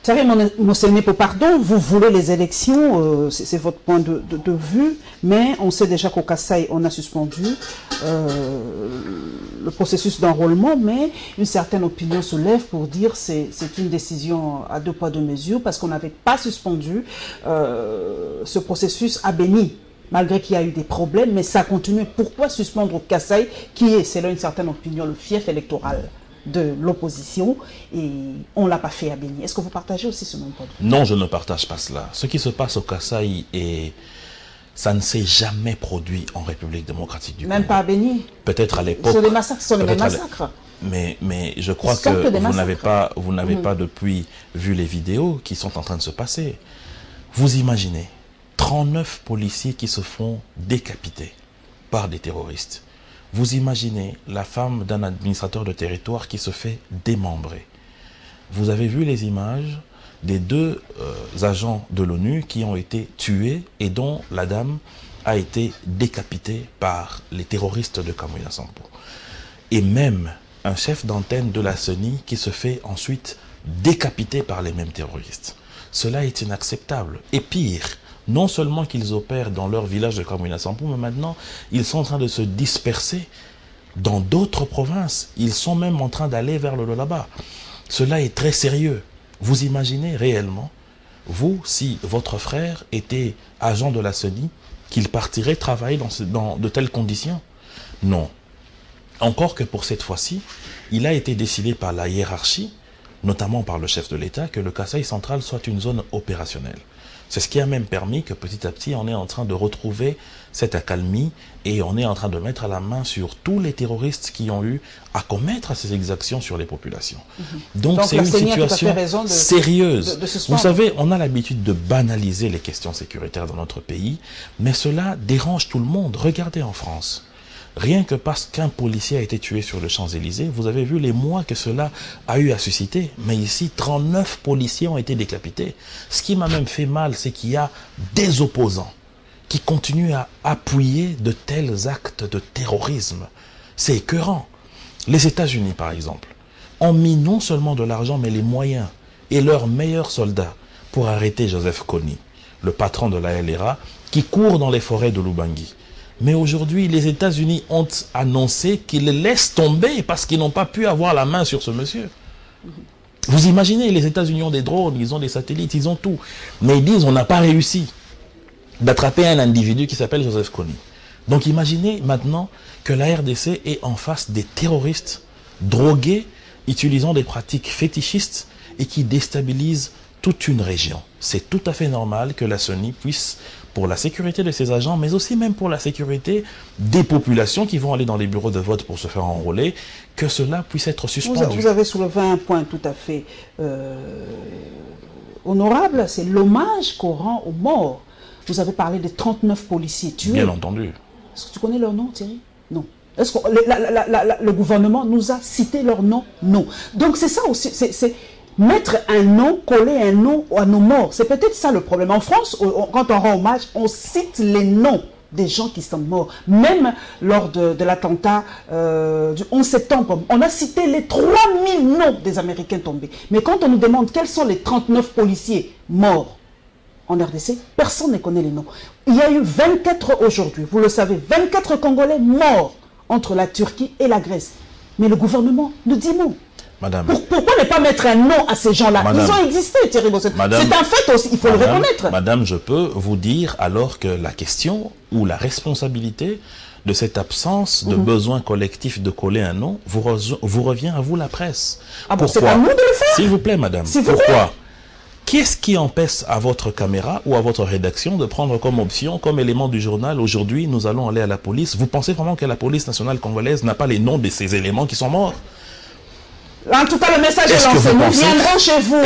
Thierry Mosenepo, pardon, vous voulez les élections, c'est votre point de vue, mais on sait déjà qu'au Kasaï, on a suspendu le processus d'enrôlement, mais une certaine opinion se lève pour dire que c'est une décision à deux poids deux mesures, parce qu'on n'avait pas suspendu ce processus à Béni, malgré qu'il y a eu des problèmes, mais ça continue. Pourquoi suspendre au Kasaï, qui est, selon une certaine opinion, le fief électoral de l'opposition, et on ne l'a pas fait à Béni? Est-ce que vous partagez aussi ce même point de vue? Non, je ne partage pas cela. Ce qui se passe au Kasaï, ça ne s'est jamais produit en République démocratique du Congo. Même pas à Béni? Peut-être à l'époque. Ce sont les mêmes massacres. Mais je crois que vous n'avez pas depuis vu les vidéos qui sont en train de se passer. Vous imaginez 39 policiers qui se font décapiter par des terroristes. Vous imaginez la femme d'un administrateur de territoire qui se fait démembrer. Vous avez vu les images des deux agents de l'ONU qui ont été tués et dont la dame a été décapitée par les terroristes de Kamwina Sampo. Et même un chef d'antenne de la CENI qui se fait ensuite décapiter par les mêmes terroristes. Cela est inacceptable. Et pire, non seulement qu'ils opèrent dans leur village de Kamwina Sampo, mais maintenant, ils sont en train de se disperser dans d'autres provinces. Ils sont même en train d'aller vers le Lolaba. Cela est très sérieux. Vous imaginez réellement, vous, si votre frère était agent de la CENI, qu'il partirait travailler dans de telles conditions? Non. Encore que pour cette fois-ci, il a été décidé par la hiérarchie, notamment par le chef de l'État, que le Kasaï central soit une zone opérationnelle. C'est ce qui a même permis que petit à petit, on est en train de retrouver cette accalmie et on est en train de mettre la main sur tous les terroristes qui ont eu à commettre ces exactions sur les populations. Donc c'est une situation sérieuse. Vous savez, on a l'habitude de banaliser les questions sécuritaires dans notre pays, mais cela dérange tout le monde. Regardez en France. Rien que parce qu'un policier a été tué sur le Champs-Élysées, vous avez vu les mois que cela a eu à susciter. Mais ici, 39 policiers ont été décapités. Ce qui m'a même fait mal, c'est qu'il y a des opposants qui continuent à appuyer de tels actes de terrorisme. C'est écœurant. Les États-Unis, par exemple, ont mis non seulement de l'argent, mais les moyens et leurs meilleurs soldats pour arrêter Joseph Kony, le patron de la LRA, qui court dans les forêts de Lubangui. Mais aujourd'hui, les États-Unis ont annoncé qu'ils le laissent tomber parce qu'ils n'ont pas pu avoir la main sur ce monsieur. Vous imaginez, les États-Unis ont des drones, ils ont des satellites, ils ont tout. Mais ils disent, on n'a pas réussi d'attraper un individu qui s'appelle Joseph Kony. Donc imaginez maintenant que la RDC est en face des terroristes drogués, utilisant des pratiques fétichistes et qui déstabilisent toute une région. C'est tout à fait normal que la CENI puisse, pour la sécurité de ses agents, mais aussi même pour la sécurité des populations qui vont aller dans les bureaux de vote pour se faire enrôler, que cela puisse être suspendu. Vous avez soulevé un point tout à fait honorable, c'est l'hommage qu'on rend aux morts. Vous avez parlé des 39 policiers tués. Bien entendu. Est-ce que tu connais leur nom, Thierry? Non. Est-ce que le gouvernement nous a cité leur nom? Non. Donc c'est ça aussi, c'est mettre un nom, coller un nom à nos morts. C'est peut-être ça le problème. En France, quand on rend hommage, on cite les noms des gens qui sont morts. Même lors de l'attentat du 11 septembre, on a cité les 3000 noms des Américains tombés. Mais quand on nous demande quels sont les 39 policiers morts en RDC, personne ne connaît les noms. Il y a eu 24 aujourd'hui, vous le savez, 24 Congolais morts entre la Turquie et la Grèce. Mais le gouvernement nous dit non. Madame. Pourquoi ne pas mettre un nom à ces gens-là? Ils ont existé, Thierry Bosset. C'est un fait aussi, il faut le reconnaître. Madame, je peux vous dire alors que la question ou la responsabilité de cette absence de besoin collectif de coller un nom, vous revient à vous la presse. Ah bon, pourquoi? C'est à nous de le faire. S'il vous plaît, madame. Pourquoi? Qu'est-ce qui empêche à votre caméra ou à votre rédaction de prendre comme option, comme élément du journal, aujourd'hui, nous allons aller à la police? Vous pensez vraiment que la police nationale congolaise n'a pas les noms de ces éléments qui sont morts? En tout cas, le message est lancé. Nous viendrons chez vous,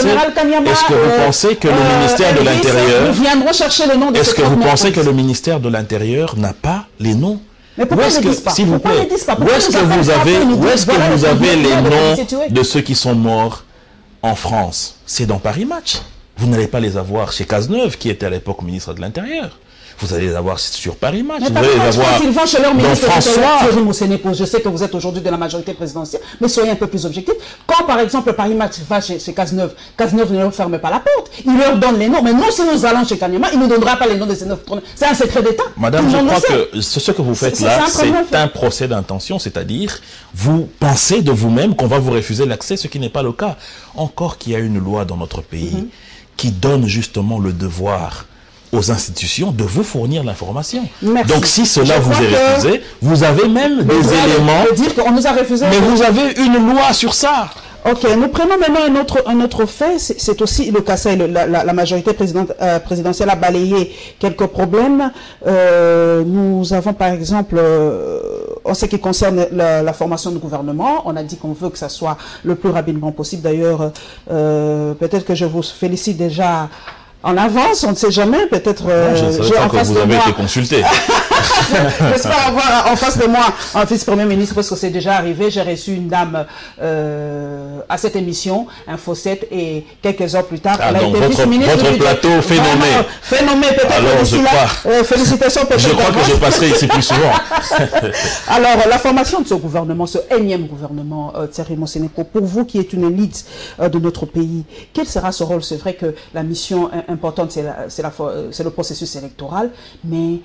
Général Kanyama. Est-ce que vous pensez que le ministère de l'Intérieur... Nous viendrons chercher le nom de Est-ce que vous pensez que le ministère de l'Intérieur n'a pas les noms? Mais pourquoi ils ne disent pas? S'il vous plaît, où est-ce que vous avez les noms de ceux qui sont morts en France? C'est dans Paris Match. Vous n'allez pas les avoir chez Cazeneuve, qui était à l'époque ministre de l'Intérieur. Vous allez les avoir sur Paris Match. Mais vous allez les avoir ils vont chez leur dans ministre François. Je sais que vous êtes aujourd'hui de la majorité présidentielle, mais soyez un peu plus objectif. Quand, par exemple, Paris Match va chez Cazeneuve, Cazeneuve ne leur ferme pas la porte. Il leur donne les noms. Mais nous, si nous allons chez Kanyama, il ne nous donnera pas les noms de ces 9. C'est un secret d'État. Madame, je crois que ce que vous faites là, c'est un procès d'intention, c'est-à-dire, vous pensez de vous-même qu'on va vous refuser l'accès, ce qui n'est pas le cas. Encore qu'il y a une loi dans notre pays qui donne justement le devoir aux institutions de vous fournir l'information. Donc si cela vous est refusé, vous avez même des éléments... dire qu'on nous a refusé. Mais vous avez une loi sur ça. Ok, nous prenons maintenant un autre fait, c'est aussi le Kassai, la majorité présidentielle a balayé quelques problèmes. Nous avons par exemple, en ce qui concerne la formation du gouvernement, on a dit qu'on veut que ça soit le plus rapidement possible. D'ailleurs, peut-être que je vous félicite déjà en avance, on ne sait jamais, peut-être... je ne savais pas que vous avez été consulté. J'espère avoir en face de moi un vice-premier ministre, parce que c'est déjà arrivé. J'ai reçu une dame à cette émission, Info 7, et quelques heures plus tard, elle a été vice-ministre. Votre plateau fait nommer. Fait nommer, peut-être. Alors, je crois. Félicitations, peut-être. Je crois que je passerai ici plus souvent. Alors, la formation de ce gouvernement, ce énième gouvernement, Thierry Monseneko, pour vous qui êtes une élite de notre pays, quel sera ce rôle? C'est vrai que la mission importante, c'est le processus électoral, mais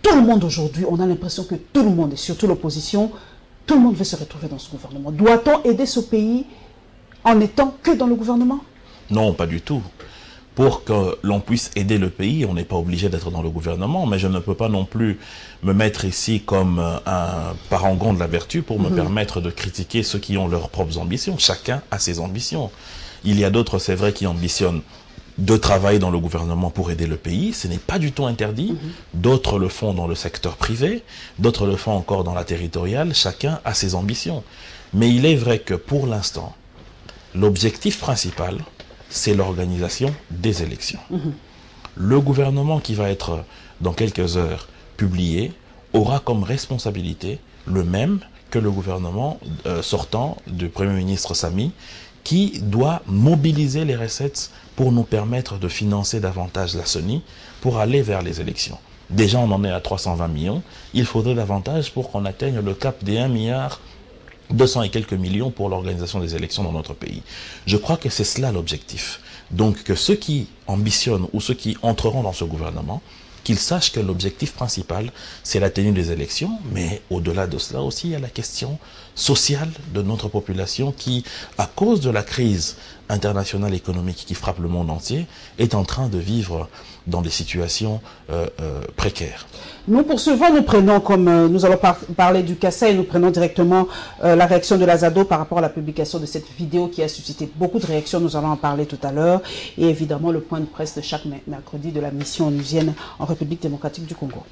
tout le monde aujourd'hui, on a l'impression que tout le monde, et surtout l'opposition, tout le monde veut se retrouver dans ce gouvernement. Doit-on aider ce pays en n'étant que dans le gouvernement? Non, pas du tout. Pour que l'on puisse aider le pays, on n'est pas obligé d'être dans le gouvernement, mais je ne peux pas non plus me mettre ici comme un parangon de la vertu pour me permettre de critiquer ceux qui ont leurs propres ambitions. Chacun a ses ambitions. Il y a d'autres, c'est vrai, qui ambitionnent de travailler dans le gouvernement pour aider le pays, ce n'est pas du tout interdit. D'autres le font dans le secteur privé, d'autres le font encore dans la territoriale, chacun a ses ambitions. Mais il est vrai que pour l'instant, l'objectif principal, c'est l'organisation des élections. Le gouvernement qui va être dans quelques heures publié aura comme responsabilité le même que le gouvernement sortant du Premier ministre Sami, qui doit mobiliser les recettes pour nous permettre de financer davantage la CENI pour aller vers les élections. Déjà, on en est à 320 millions. Il faudrait davantage pour qu'on atteigne le cap des 1 milliard 200 et quelques millions pour l'organisation des élections dans notre pays. Je crois que c'est cela l'objectif. Donc que ceux qui ambitionnent ou ceux qui entreront dans ce gouvernement, qu'ils sachent que l'objectif principal, c'est la tenue des élections, mais au-delà de cela aussi, il y a la question sociale de notre population qui, à cause de la crise internationale économique qui frappe le monde entier, est en train de vivre dans des situations précaires. Nous poursuivons, nous prenons, comme nous allons parler du Kassai, nous prenons directement la réaction de l'Azado par rapport à la publication de cette vidéo qui a suscité beaucoup de réactions, nous allons en parler tout à l'heure, et évidemment le point de presse de chaque mercredi de la mission onusienne en République démocratique du Congo.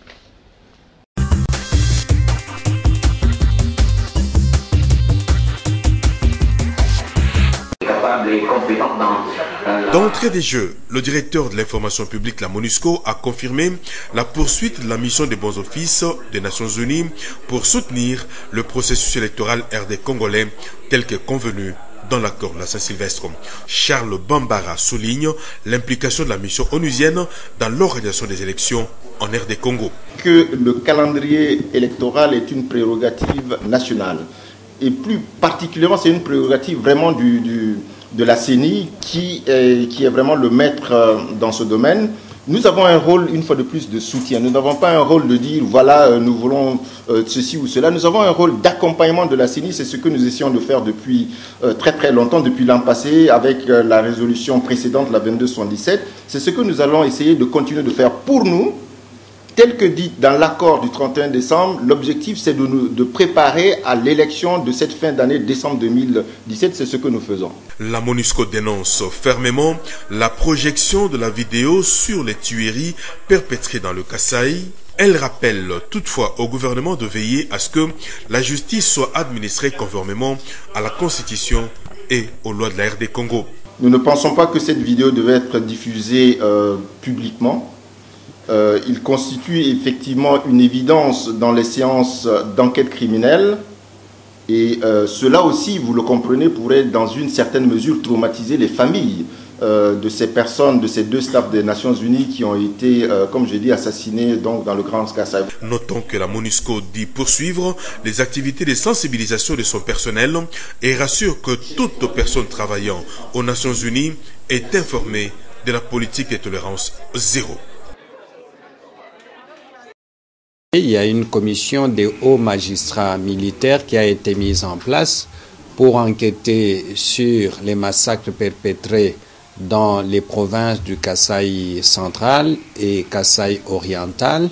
D'entrée des jeux, le directeur de l'information publique, la MONUSCO, a confirmé la poursuite de la mission des bons offices des Nations Unies pour soutenir le processus électoral RD congolais tel que convenu dans l'accord de la Saint-Sylvestre. Charles Bambara souligne l'implication de la mission onusienne dans l'organisation des élections en RD Congo. Que le calendrier électoral est une prérogative nationale. Et plus particulièrement, c'est une prérogative vraiment de la CENI qui est vraiment le maître dans ce domaine. Nous avons un rôle, une fois de plus, de soutien. Nous n'avons pas un rôle de dire, voilà, nous voulons ceci ou cela. Nous avons un rôle d'accompagnement de la CENI. C'est ce que nous essayons de faire depuis très très longtemps, depuis l'an passé, avec la résolution précédente, la 2277. C'est ce que nous allons essayer de continuer de faire pour nous, tel que dit dans l'accord du 31 décembre, l'objectif c'est de préparer à l'élection de cette fin d'année décembre 2017, c'est ce que nous faisons. La MONUSCO dénonce fermement la projection de la vidéo sur les tueries perpétrées dans le Kasaï. Elle rappelle toutefois au gouvernement de veiller à ce que la justice soit administrée conformément à la Constitution et aux lois de la RD Congo. Nous ne pensons pas que cette vidéo devait être diffusée publiquement. Il constitue effectivement une évidence dans les séances d'enquête criminelle et cela aussi, vous le comprenez, pourrait dans une certaine mesure traumatiser les familles de ces personnes, de ces deux staffs des Nations Unies qui ont été, comme je dis, assassinés donc, dans le Grand Kasaï. Notons que la MONUSCO dit poursuivre les activités de sensibilisation de son personnel et rassure que toute personne travaillant aux Nations Unies est informée de la politique de tolérance zéro. Il y a une commission des hauts magistrats militaires qui a été mise en place pour enquêter sur les massacres perpétrés dans les provinces du Kasaï central et Kasaï oriental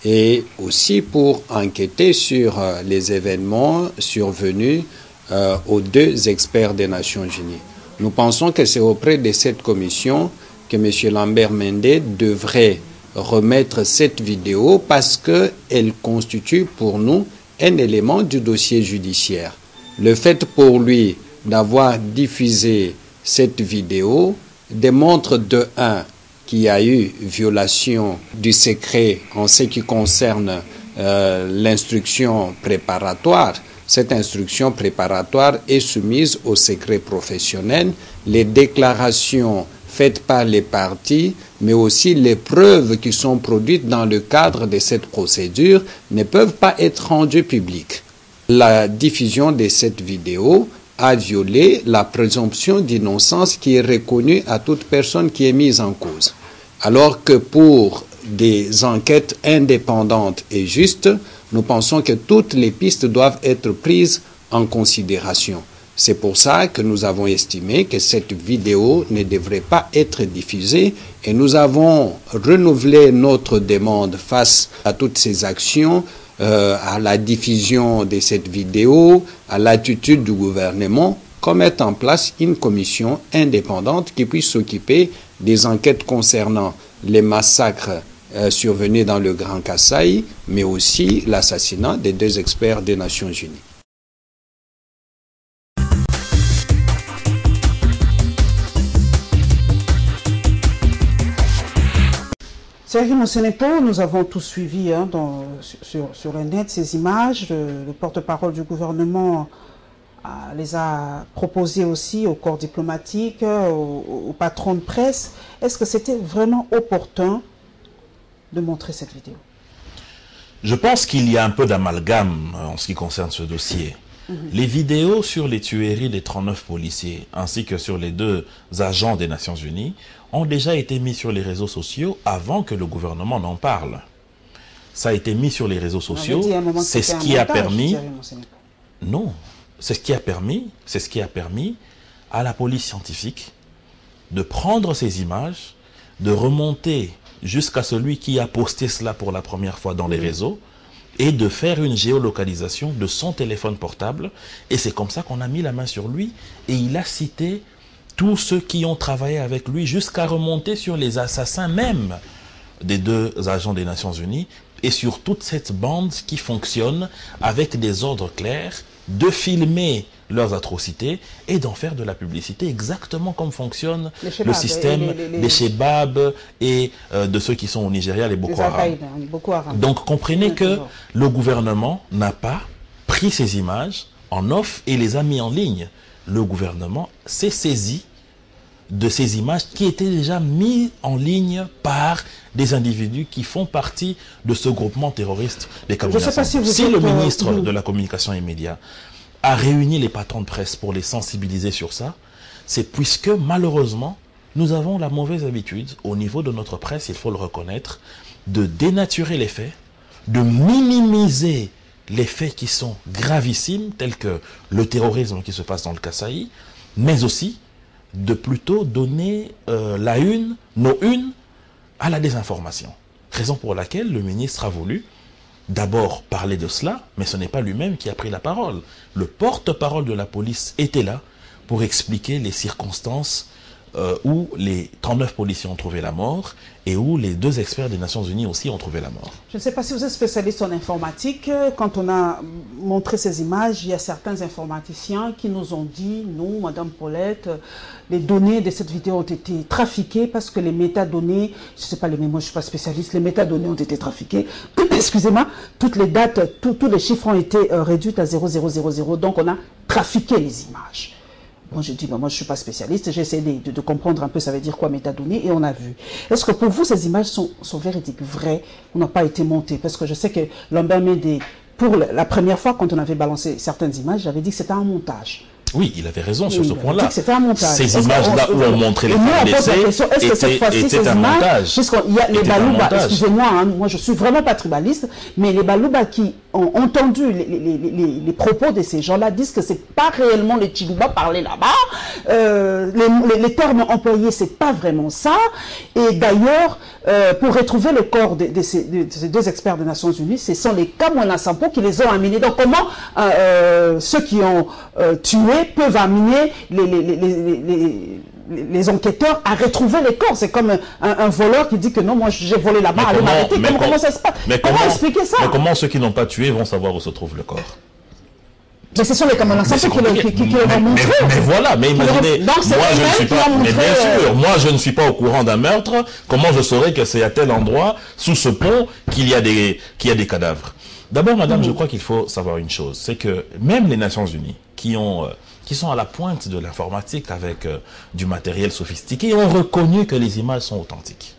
et aussi pour enquêter sur les événements survenus aux deux experts des Nations Unies. Nous pensons que c'est auprès de cette commission que M. Lambert Mende devrait remettre cette vidéo parce qu'elle constitue pour nous un élément du dossier judiciaire. Le fait pour lui d'avoir diffusé cette vidéo démontre de un qu'il y a eu violation du secret en ce qui concerne l'instruction préparatoire. Cette instruction préparatoire est soumise au secret professionnel. Les déclarations faites par les parties, mais aussi les preuves qui sont produites dans le cadre de cette procédure ne peuvent pas être rendues publiques. La diffusion de cette vidéo a violé la présomption d'innocence qui est reconnue à toute personne qui est mise en cause. Alors que pour des enquêtes indépendantes et justes, nous pensons que toutes les pistes doivent être prises en considération. C'est pour ça que nous avons estimé que cette vidéo ne devrait pas être diffusée et nous avons renouvelé notre demande face à toutes ces actions, à la diffusion de cette vidéo, à l'attitude du gouvernement, qu'on mette en place une commission indépendante qui puisse s'occuper des enquêtes concernant les massacres survenus dans le Grand Kasaï, mais aussi l'assassinat des deux experts des Nations Unies. Thierry Monsenepo, nous avons tous suivi sur le net ces images. Le porte-parole du gouvernement les a proposées aussi au corps diplomatique, au patron de presse. Est-ce que c'était vraiment opportun de montrer cette vidéo? Je pense qu'il y a un peu d'amalgame en ce qui concerne ce dossier. Les vidéos sur les tueries des 39 policiers ainsi que sur les 2 agents des Nations Unies ont déjà été mis sur les réseaux sociaux avant que le gouvernement n'en parle. Ça a été mis sur les réseaux sociaux, c'est ce qui a permis... Non, c'est ce qui a permis à la police scientifique de prendre ces images, de remonter jusqu'à celui qui a posté cela pour la première fois dans les réseaux, et de faire une géolocalisation de son téléphone portable. Et c'est comme ça qu'on a mis la main sur lui. Et il a cité tous ceux qui ont travaillé avec lui jusqu'à remonter sur les assassins même des 2 agents des Nations Unies et sur toute cette bande qui fonctionne avec des ordres clairs de filmer leurs atrocités et d'en faire de la publicité exactement comme fonctionne le système des Chebab et de ceux qui sont au Nigeria, les Boko Haram. Donc comprenez que le gouvernement n'a pas pris ces images en off et les a mis en ligne. Le gouvernement s'est saisi de ces images qui étaient déjà mises en ligne par des individus qui font partie de ce groupement terroriste des Kabyliens. Si le ministre de la Communication et Médias a réuni les patrons de presse pour les sensibiliser sur ça, c'est puisque malheureusement, nous avons la mauvaise habitude, au niveau de notre presse, il faut le reconnaître, de dénaturer les faits, de minimiser les faits qui sont gravissimes, tels que le terrorisme qui se passe dans le Kasaï, mais aussi de plutôt donner nos unes à la désinformation. Raison pour laquelle le ministre a voulu d'abord parler de cela, mais ce n'est pas lui-même qui a pris la parole. Le porte-parole de la police était là pour expliquer les circonstances où les 39 policiers ont trouvé la mort et où les 2 experts des Nations Unies aussi ont trouvé la mort. Je ne sais pas si vous êtes spécialiste en informatique. Quand on a montré ces images, il y a certains informaticiens qui nous ont dit, nous, Madame Paulette, les données de cette vidéo ont été trafiquées parce que les métadonnées, je ne sais pas les mémoires, je ne suis pas spécialiste, les métadonnées ont été trafiquées. Excusez-moi, toutes les dates, tous les chiffres ont été réduits à 0000, donc on a trafiqué les images. Moi, je dis, ben, moi, je ne suis pas spécialiste, j'ai essayé de comprendre un peu ça veut dire quoi métadonnées, et on a vu. Est-ce que pour vous, ces images sont véridiques, vraies, ou n'ont pas été montées? Parce que je sais que Lambert Médé, pour la première fois, quand on avait balancé certaines images, j'avais dit que c'était un montage. Oui, il avait raison sur ce point-là. C'était un montage. Ces images-là où on montrait les femmes blessées étaient un montage. Puisqu'il y a les Balouba, excusez-moi, hein, moi je suis vraiment pas tribaliste, mais les Balouba qui ont entendu les propos de ces gens-là disent que c'est pas réellement les Chiluba parlés là-bas. Les termes employés, c'est pas vraiment ça. Et d'ailleurs, pour retrouver le corps de ces 2 experts des Nations Unies, ce sont les Kamwena Sampo qui les ont amenés. Donc comment ceux qui ont tué peuvent amener les enquêteurs à retrouver les corps? C'est comme un voleur qui dit que non, moi j'ai volé là-bas, allez m'arrêter. Comment ça se passe? Comment expliquer ça? Mais comment ceux qui n'ont pas tué vont savoir où se trouve le corps? Mais ce sont les Kamwena Sampo qui l'ont montré. Mais voilà, mais imaginez, moi je ne suis pas, mais bien sûr, moi je ne suis pas au courant d'un meurtre, comment je saurais que c'est à tel endroit, sous ce pont, qu'il y a des cadavres? D'abord, madame, je crois qu'il faut savoir une chose, c'est que même les Nations Unies, qui sont à la pointe de l'informatique avec du matériel sophistiqué, ont reconnu que les images sont authentiques,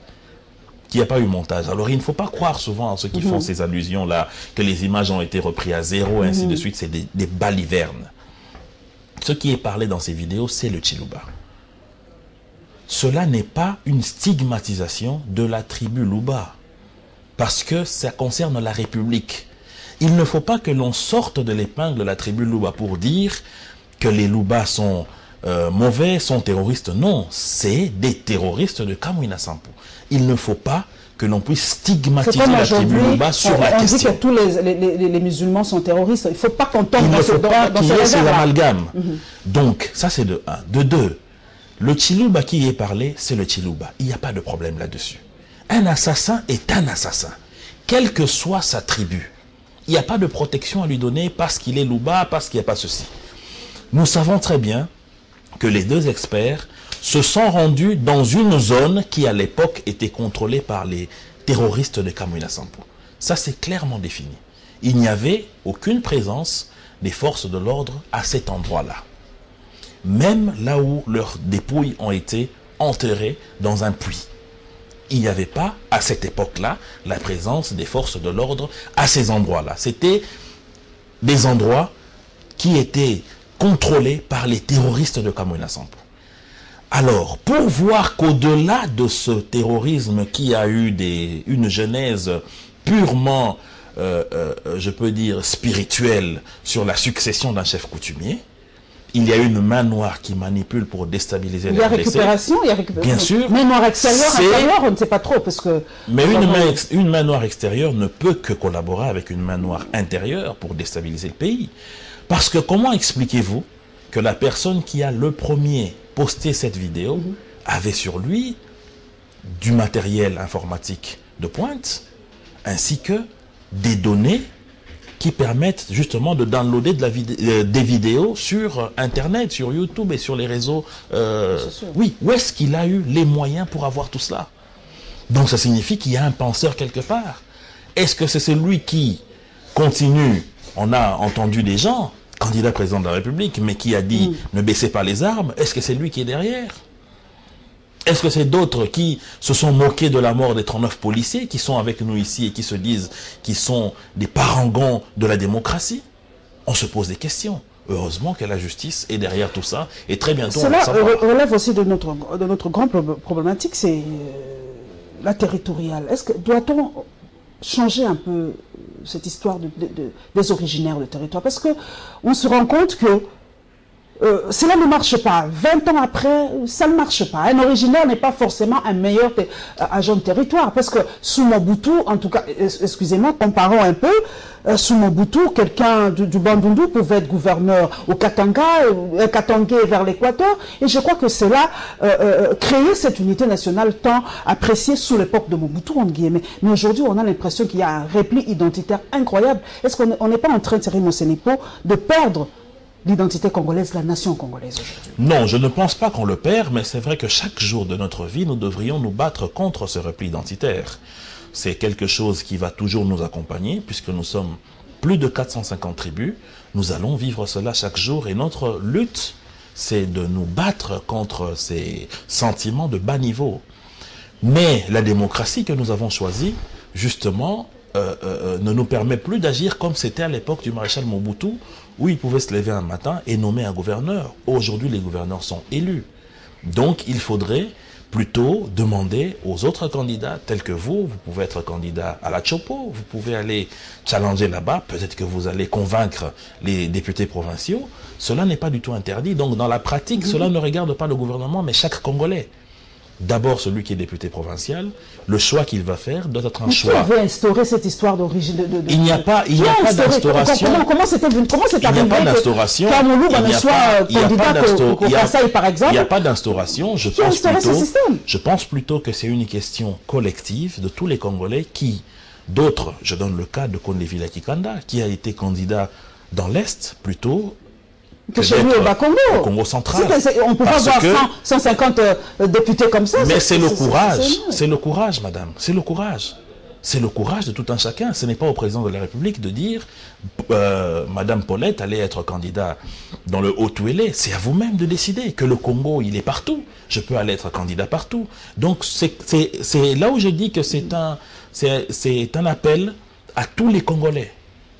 qu'il n'y a pas eu montage. Alors il ne faut pas croire souvent à ceux qui font ces allusions-là, que les images ont été reprises à zéro, et ainsi de suite, c'est des balivernes. Ce qui est parlé dans ces vidéos, c'est le Chiluba. Cela n'est pas une stigmatisation de la tribu Luba, parce que ça concerne la République. Il ne faut pas que l'on sorte de l'épingle de la tribu Luba pour dire que les Luba sont mauvais, sont terroristes. Non, c'est des terroristes de Kamwena Sampo. Il ne faut pas que l'on puisse stigmatiser la tribu Luba sur la question. On dit que tous les musulmans sont terroristes. Il ne faut pas qu'on tombe dans ce Il ne faut pas qu'il y ait ces amalgames. Donc, ça c'est de 1. De 2, le Chiluba qui est parlé, c'est le Chiluba. Il n'y a pas de problème là-dessus. Un assassin est un assassin, quelle que soit sa tribu. Il n'y a pas de protection à lui donner parce qu'il est Luba, parce qu'il n'y a pas ceci. Nous savons très bien que les 2 experts se sont rendus dans une zone qui, à l'époque, était contrôlée par les terroristes de Kamwena Sampo. Ça, c'est clairement défini. Il n'y avait aucune présence des forces de l'ordre à cet endroit-là. Même là où leurs dépouilles ont été enterrées dans un puits. Il n'y avait pas, à cette époque-là, la présence des forces de l'ordre à ces endroits-là. C'était des endroits qui étaient contrôlés par les terroristes de Kamwena Sampo. Alors, pour voir qu'au-delà de ce terrorisme qui a eu une genèse purement, je peux dire, spirituelle sur la succession d'un chef coutumier, il y a une main noire qui manipule pour déstabiliser les blessés. Il y a récupération, Bien sûr. Main noire extérieure, on ne sait pas trop. Parce que mais une main noire extérieure ne peut que collaborer avec une main noire intérieure pour déstabiliser le pays. Parce que comment expliquez-vous que la personne qui a le premier posté cette vidéo avait sur lui du matériel informatique de pointe, ainsi que des données qui permettent justement de downloader des vidéos sur Internet, sur YouTube et sur les réseaux. Oui, où est-ce qu'il a eu les moyens pour avoir tout cela? Donc ça signifie qu'il y a un penseur quelque part. Est-ce que c'est celui qui continue? On a entendu des gens, candidat président de la République, mais qui a dit ne baissez pas les armes. Est-ce que c'est lui qui est derrière? Est-ce que c'est d'autres qui se sont moqués de la mort des 39 policiers qui sont avec nous ici et qui se disent qu'ils sont des parangons de la démocratie? On se pose des questions. Heureusement que la justice est derrière tout ça et très bientôt on va savoir. Cela relève aussi de notre grande problématique, c'est la territoriale. Est-ce que doit-on changer un peu cette histoire des originaires de territoire? Parce qu'on se rend compte que cela ne marche pas. 20 ans après, ça ne marche pas. Un originaire n'est pas forcément un meilleur agent de territoire. Parce que sous Mobutu, en tout cas, excusez-moi, comparons un peu, sous Mobutu, quelqu'un du Bandundu pouvait être gouverneur au Katanga, un Katangais vers l'Équateur. Et je crois que cela, créer cette unité nationale tant appréciée sous l'époque de Mobutu, entre guillemets. Mais aujourd'hui, on a l'impression qu'il y a un repli identitaire incroyable. Est-ce qu'on n'est pas en train de Thierry Mosenipo de perdre l'identité congolaise, la nation congolaise aujourd'hui? Non, je ne pense pas qu'on le perd, mais c'est vrai que chaque jour de notre vie, nous devrions nous battre contre ce repli identitaire. C'est quelque chose qui va toujours nous accompagner, puisque nous sommes plus de 450 tribus. Nous allons vivre cela chaque jour, et notre lutte, c'est de nous battre contre ces sentiments de bas niveau. Mais la démocratie que nous avons choisie, justement, ne nous permet plus d'agir comme c'était à l'époque du maréchal Mobutu, où il pouvait se lever un matin et nommer un gouverneur. Aujourd'hui, les gouverneurs sont élus. Donc, il faudrait plutôt demander aux autres candidats, tels que vous pouvez être candidat à la Chopo, vous pouvez aller challenger là-bas, peut-être que vous allez convaincre les députés provinciaux. Cela n'est pas du tout interdit. Donc, dans la pratique, cela ne regarde pas le gouvernement, mais chaque Congolais. D'abord, celui qui est député provincial, le choix qu'il va faire doit être un choix. Qui veut instaurer cette histoire d'origine de... Il n'y a pas d'instauration. Comment c'est arrivé d'instauration. Il n'y a pas d'instauration. Je pense plutôt que c'est une question collective de tous les Congolais qui, d'autres, je donne le cas de Kondevila Kikanda, qui a été candidat dans l'Est plutôt que chez nous au Bas-Congo. Au Congo central. On peut pas avoir 150 députés comme ça. Mais c'est le courage. C'est le courage, madame. C'est le courage. C'est le courage de tout un chacun. Ce n'est pas au président de la République de dire madame Paulette allait être candidat dans le Haut-Touélé. C'est à vous-même de décider que le Congo, il est partout. Je peux aller être candidat partout. Donc, c'est là où je dis que c'est un appel à tous les Congolais.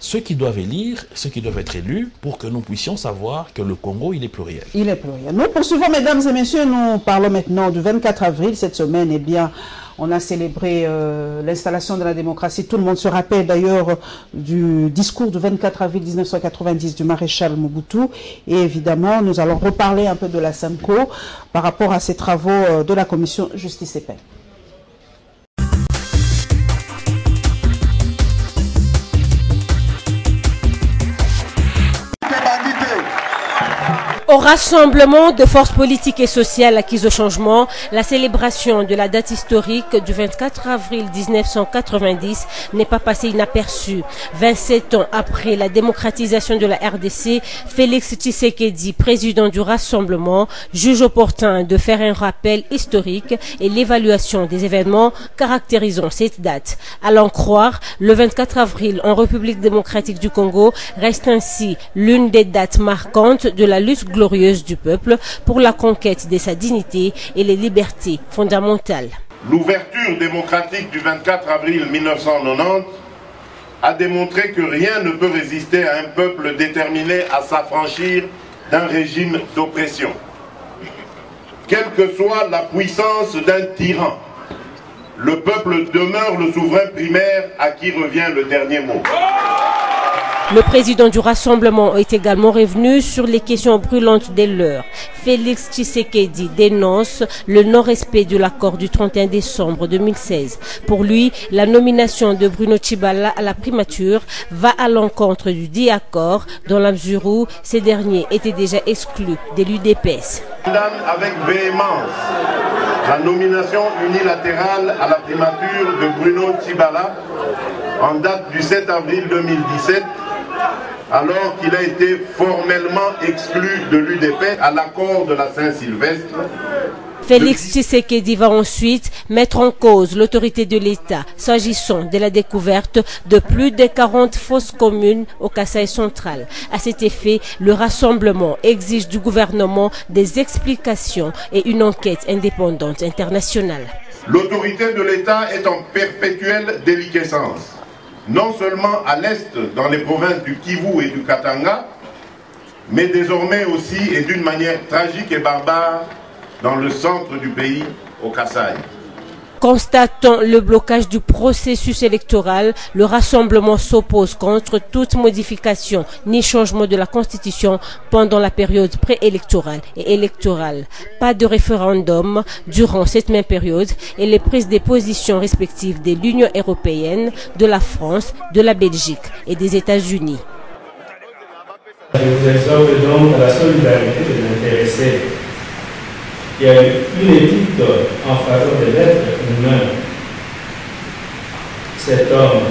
Ceux qui doivent élire, ceux qui doivent être élus, pour que nous puissions savoir que le Congo, il est pluriel. Il est pluriel. Nous poursuivons, mesdames et messieurs, nous parlons maintenant du 24 avril. Cette semaine, eh bien, on a célébré l'installation de la démocratie. Tout le monde se rappelle d'ailleurs du discours du 24 avril 1990 du maréchal Mobutu. Et évidemment, nous allons reparler un peu de la SAMCO par rapport à ces travaux de la commission Justice et Paix. Au rassemblement de forces politiques et sociales acquises au changement, la célébration de la date historique du 24 avril 1990 n'est pas passée inaperçue. 27 ans après la démocratisation de la RDC, Félix Tshisekedi, président du rassemblement, juge opportun de faire un rappel historique et l'évaluation des événements caractérisant cette date. À l'en croire, le 24 avril en République démocratique du Congo reste ainsi l'une des dates marquantes de la lutte glorieuse du peuple pour la conquête de sa dignité et les libertés fondamentales. L'ouverture démocratique du 24 avril 1990 a démontré que rien ne peut résister à un peuple déterminé à s'affranchir d'un régime d'oppression. Quelle que soit la puissance d'un tyran, le peuple demeure le souverain primaire à qui revient le dernier mot. Le président du rassemblement est également revenu sur les questions brûlantes des leurs. Félix Tshisekedi dénonce le non-respect de l'accord du 31 décembre 2016. Pour lui, la nomination de Bruno Tshibala à la primature va à l'encontre du dit accord, dans la mesure où ces derniers étaient déjà exclus de l'UDPS. Avec véhémence la nomination unilatérale à la primature de Bruno Tshibala en date du 7 avril 2017, alors qu'il a été formellement exclu de l'UDPS à l'accord de la Saint-Sylvestre. Félix Tshisekedi va ensuite mettre en cause l'autorité de l'État s'agissant de la découverte de plus de 40 fosses communes au Kasaï central. À cet effet, le rassemblement exige du gouvernement des explications et une enquête indépendante internationale. L'autorité de l'État est en perpétuelle déliquescence, non seulement à l'est dans les provinces du Kivu et du Katanga, mais désormais aussi et d'une manière tragique et barbare dans le centre du pays, au Kasaï. Constatant le blocage du processus électoral, le rassemblement s'oppose contre toute modification ni changement de la Constitution pendant la période préélectorale et électorale. Pas de référendum durant cette même période et les prises de position respectives de l'Union européenne, de la France, de la Belgique et des États-Unis. Je vous exhorte donc à la solidarité de l'intéressé. Il y a une éthique en faveur de l'être humain. Cet homme,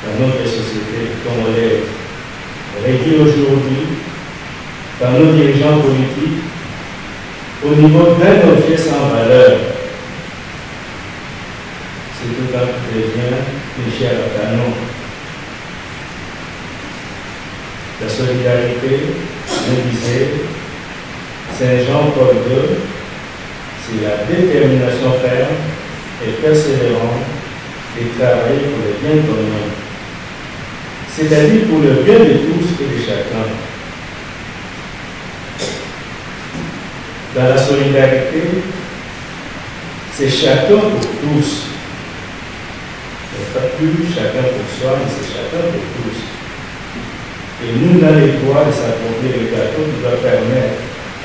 dans notre société congolaise, réduit aujourd'hui par nos dirigeants politiques au niveau d'un objet sans valeur. C'est tout à fait devient une chair à canon. La solidarité, nous disait Saint Jean-Paul II, c'est la détermination ferme et persévérante de travailler pour le bien commun, c'est-à-dire pour le bien de tous et de chacun. Dans la solidarité, c'est chacun pour tous. Pas plus chacun pour soi, mais c'est chacun pour tous. Et nous, dans les droits de s'approprier le gâteau qui doit permettre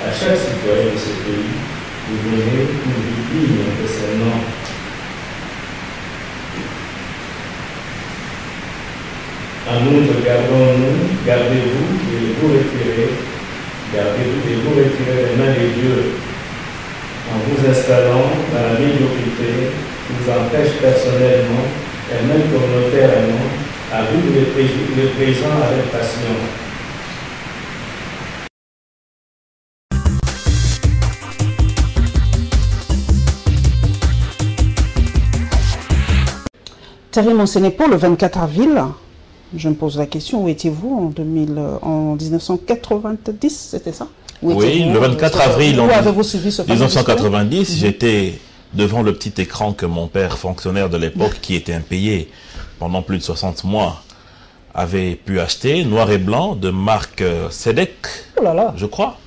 à chaque citoyen de ce pays de donner une vie digne de son nom. En outre, gardez-vous de vous retirer des mains de Dieu en vous installant dans la médiocrité qui vous empêche personnellement et même communautairement à vivre le présent avec passion. Thierry Moncené, pour le 24 avril, je me pose la question, où étiez-vous en 1990, c'était ça? Oui, le 24 avril en avez-vous suivi ce 1990, j'étais devant le petit écran que mon père, fonctionnaire de l'époque, qui était impayé pendant plus de 60 mois, avait pu acheter, noir et blanc, de marque Sedec, je crois.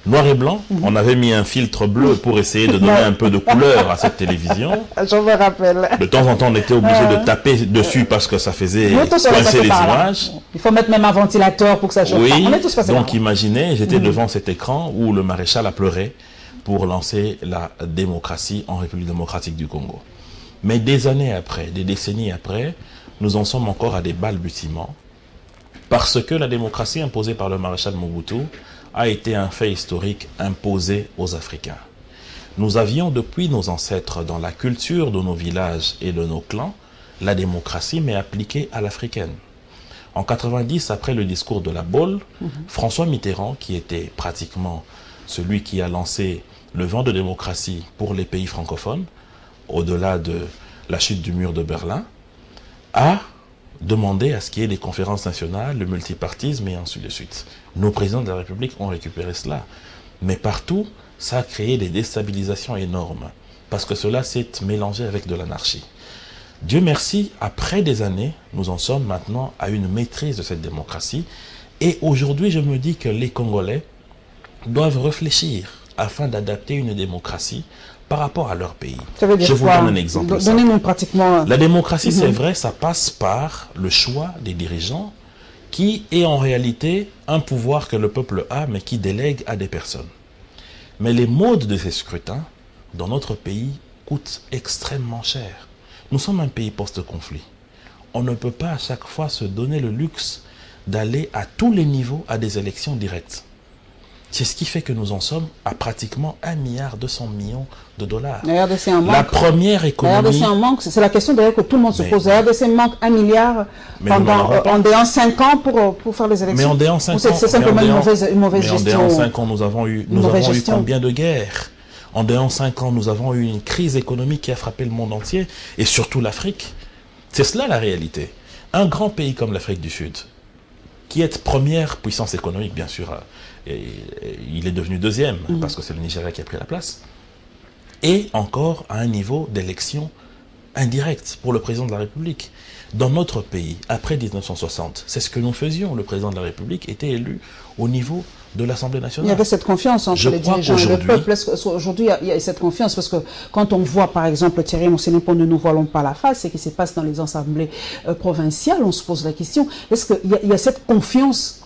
Noir et blanc, on avait mis un filtre bleu pour essayer de donner un peu de couleur à cette télévision. Je me rappelle. De temps en temps, on était obligé de taper dessus parce que ça faisait coincer les images. Il faut mettre même un ventilateur pour que ça chauffe. Oui, on est tous passés donc imaginez, j'étais devant cet écran où le maréchal a pleuré pour lancer la démocratie en République démocratique du Congo. Mais des années après, des décennies après, nous en sommes encore à des balbutiements parce que la démocratie imposée par le maréchal Mobutu a été un fait historique imposé aux Africains. Nous avions depuis nos ancêtres dans la culture de nos villages et de nos clans la démocratie mais appliquée à l'africaine. En 90, après le discours de la Baule, François Mitterrand, qui était pratiquement celui qui a lancé le vent de démocratie pour les pays francophones, au-delà de la chute du mur de Berlin, a demandé à ce qu'il y ait des conférences nationales, le multipartisme et ainsi de suite. Nos présidents de la République ont récupéré cela. Mais partout, ça a créé des déstabilisations énormes, parce que cela s'est mélangé avec de l'anarchie. Dieu merci, après des années, nous en sommes maintenant à une maîtrise de cette démocratie. Et aujourd'hui, je me dis que les Congolais doivent réfléchir afin d'adapter une démocratie par rapport à leur pays. Ça veut dire je vous donne un exemple. Donnez-nous pratiquement... La démocratie, c'est vrai, ça passe par le choix des dirigeants qui est en réalité un pouvoir que le peuple a, mais qui délègue à des personnes. Mais les modes de ces scrutins, dans notre pays, coûtent extrêmement cher. Nous sommes un pays post-conflit. On ne peut pas à chaque fois se donner le luxe d'aller à tous les niveaux à des élections directes. C'est ce qui fait que nous en sommes à pratiquement 1,2 milliard de dollars. La première économie... La RDC en manque, c'est la question d'ailleurs que tout le monde se pose. La RDC manque 1 milliard en déant 5 ans pour faire les élections. Mais en déant 5 ans, c'est simplement une mauvaise gestion. Mais en déant 5 ans, nous avons eu combien de guerres? En déant 5 ans, nous avons eu une crise économique qui a frappé le monde entier, et surtout l'Afrique. C'est cela la réalité. Un grand pays comme l'Afrique du Sud, qui est première puissance économique, bien sûr, et il est devenu deuxième, parce que c'est le Nigeria qui a pris la place, et encore à un niveau d'élection indirecte pour le président de la République. Dans notre pays, après 1960, c'est ce que nous faisions. Le président de la République était élu au niveau de l'Assemblée nationale. Il y avait cette confiance entre les dirigeants et le peuple. Aujourd'hui, il y a cette confiance parce que quand on voit, par exemple, Thierry Monsénépo, ne nous voilons pas la face, ce qui se passe dans les assemblées provinciales, on se pose la question, est-ce qu'il y a cette confiance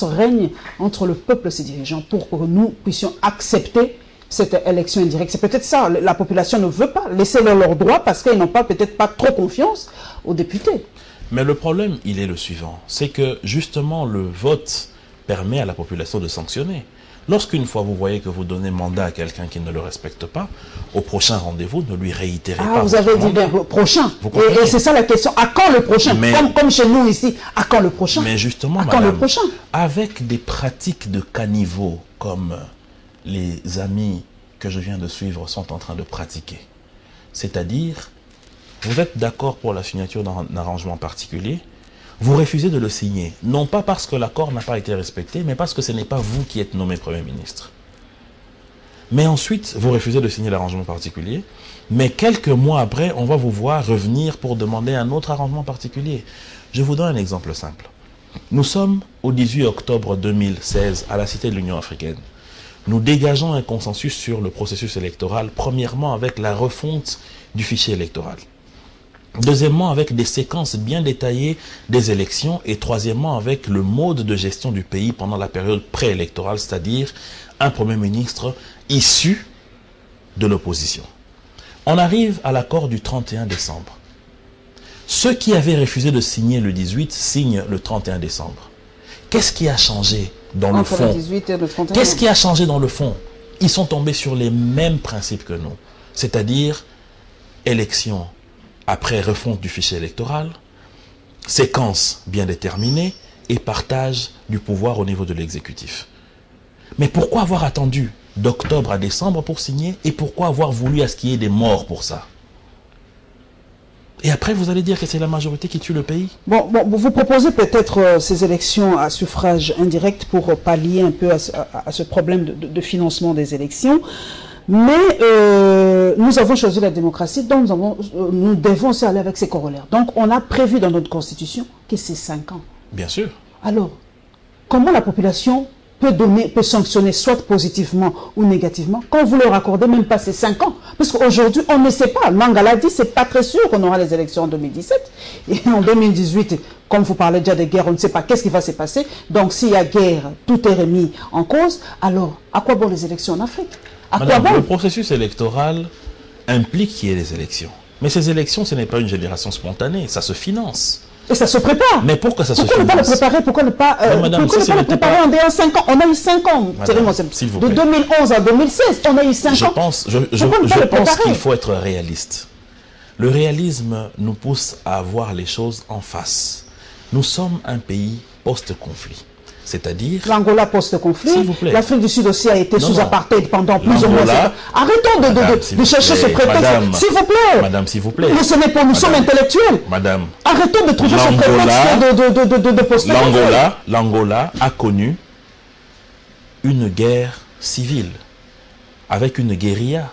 règne entre le peuple et ses dirigeants pour que nous puissions accepter cette élection indirecte? C'est peut-être ça, la population ne veut pas laisser leurs droits parce qu'ils n'ont peut-être pas trop confiance aux députés. Mais le problème, il est le suivant, c'est que justement le vote permet à la population de sanctionner. Lorsqu'une fois vous voyez que vous donnez mandat à quelqu'un qui ne le respecte pas, au prochain rendez-vous, ne lui réitérez pas. Vous avez dit bien, prochain. Et c'est ça la question. À quand le prochain? Comme chez nous ici, à quand le prochain? Mais justement, à quand le prochain? Avec des pratiques de caniveau comme les amis que je viens de suivre sont en train de pratiquer. C'est-à-dire, vous êtes d'accord pour la signature d'un arrangement particulier, vous refusez de le signer, non pas parce que l'accord n'a pas été respecté, mais parce que ce n'est pas vous qui êtes nommé Premier ministre. Mais ensuite, vous refusez de signer l'arrangement particulier, mais quelques mois après, on va vous voir revenir pour demander un autre arrangement particulier. Je vous donne un exemple simple. Nous sommes au 18 octobre 2016 à la Cité de l'Union africaine. Nous dégageons un consensus sur le processus électoral, premièrement avec la refonte du fichier électoral. Deuxièmement, avec des séquences bien détaillées des élections. Et troisièmement, avec le mode de gestion du pays pendant la période préélectorale, c'est-à-dire un Premier ministre issu de l'opposition. On arrive à l'accord du 31 décembre. Ceux qui avaient refusé de signer le 18 signent le 31 décembre. Qu'est-ce qui a changé dans le fond? Qu'est-ce qui a changé dans le fond? Ils sont tombés sur les mêmes principes que nous, c'est-à-dire élection après refonte du fichier électoral, séquence bien déterminée et partage du pouvoir au niveau de l'exécutif. Mais pourquoi avoir attendu d'octobre à décembre pour signer et pourquoi avoir voulu à ce qu'il y ait des morts pour ça? Et après, vous allez dire que c'est la majorité qui tue le pays? Bon, vous proposez peut-être ces élections à suffrage indirect pour pallier un peu à ce problème de financement des élections. Mais nous avons choisi la démocratie, donc nous devons aussi aller avec ses corollaires. Donc on a prévu dans notre constitution que c'est 5 ans. Bien sûr. Alors, comment la population peut sanctionner soit positivement ou négativement quand vous leur accordez même pas ces 5 ans? Parce qu'aujourd'hui, on ne sait pas. Mangala dit, c'est pas très sûr qu'on aura les élections en 2017. Et en 2018, comme vous parlez déjà de guerre, on ne sait pas qu'est-ce qui va se passer. Donc s'il y a guerre, tout est remis en cause. Alors, à quoi bon les élections en Afrique? Madame, le processus électoral implique qu'il y ait des élections. Mais ces élections, ce n'est pas une génération spontanée, ça se finance. Et ça se prépare. Mais pourquoi ça se finance? Pourquoi ne pas le préparer? Pourquoi ne pas, le préparer en 5 ans? On a eu 5 ans, de 2011 à 2016, on a eu 5 ans. Je pense qu'il faut être réaliste. Le réalisme nous pousse à voir les choses en face. Nous sommes un pays post-conflit. C'est-à-dire... L'Angola post-conflit, l'Afrique du Sud aussi a été sous apartheid pendant plus ou moins... Arrêtons de chercher ce prétexte, s'il vous plaît. Madame, s'il vous plaît. Mais ce n'est pas, nous sommes intellectuels. Madame. Arrêtons de trouver ce prétexte de post-conflit. L'Angola a connu une guerre civile avec une guérilla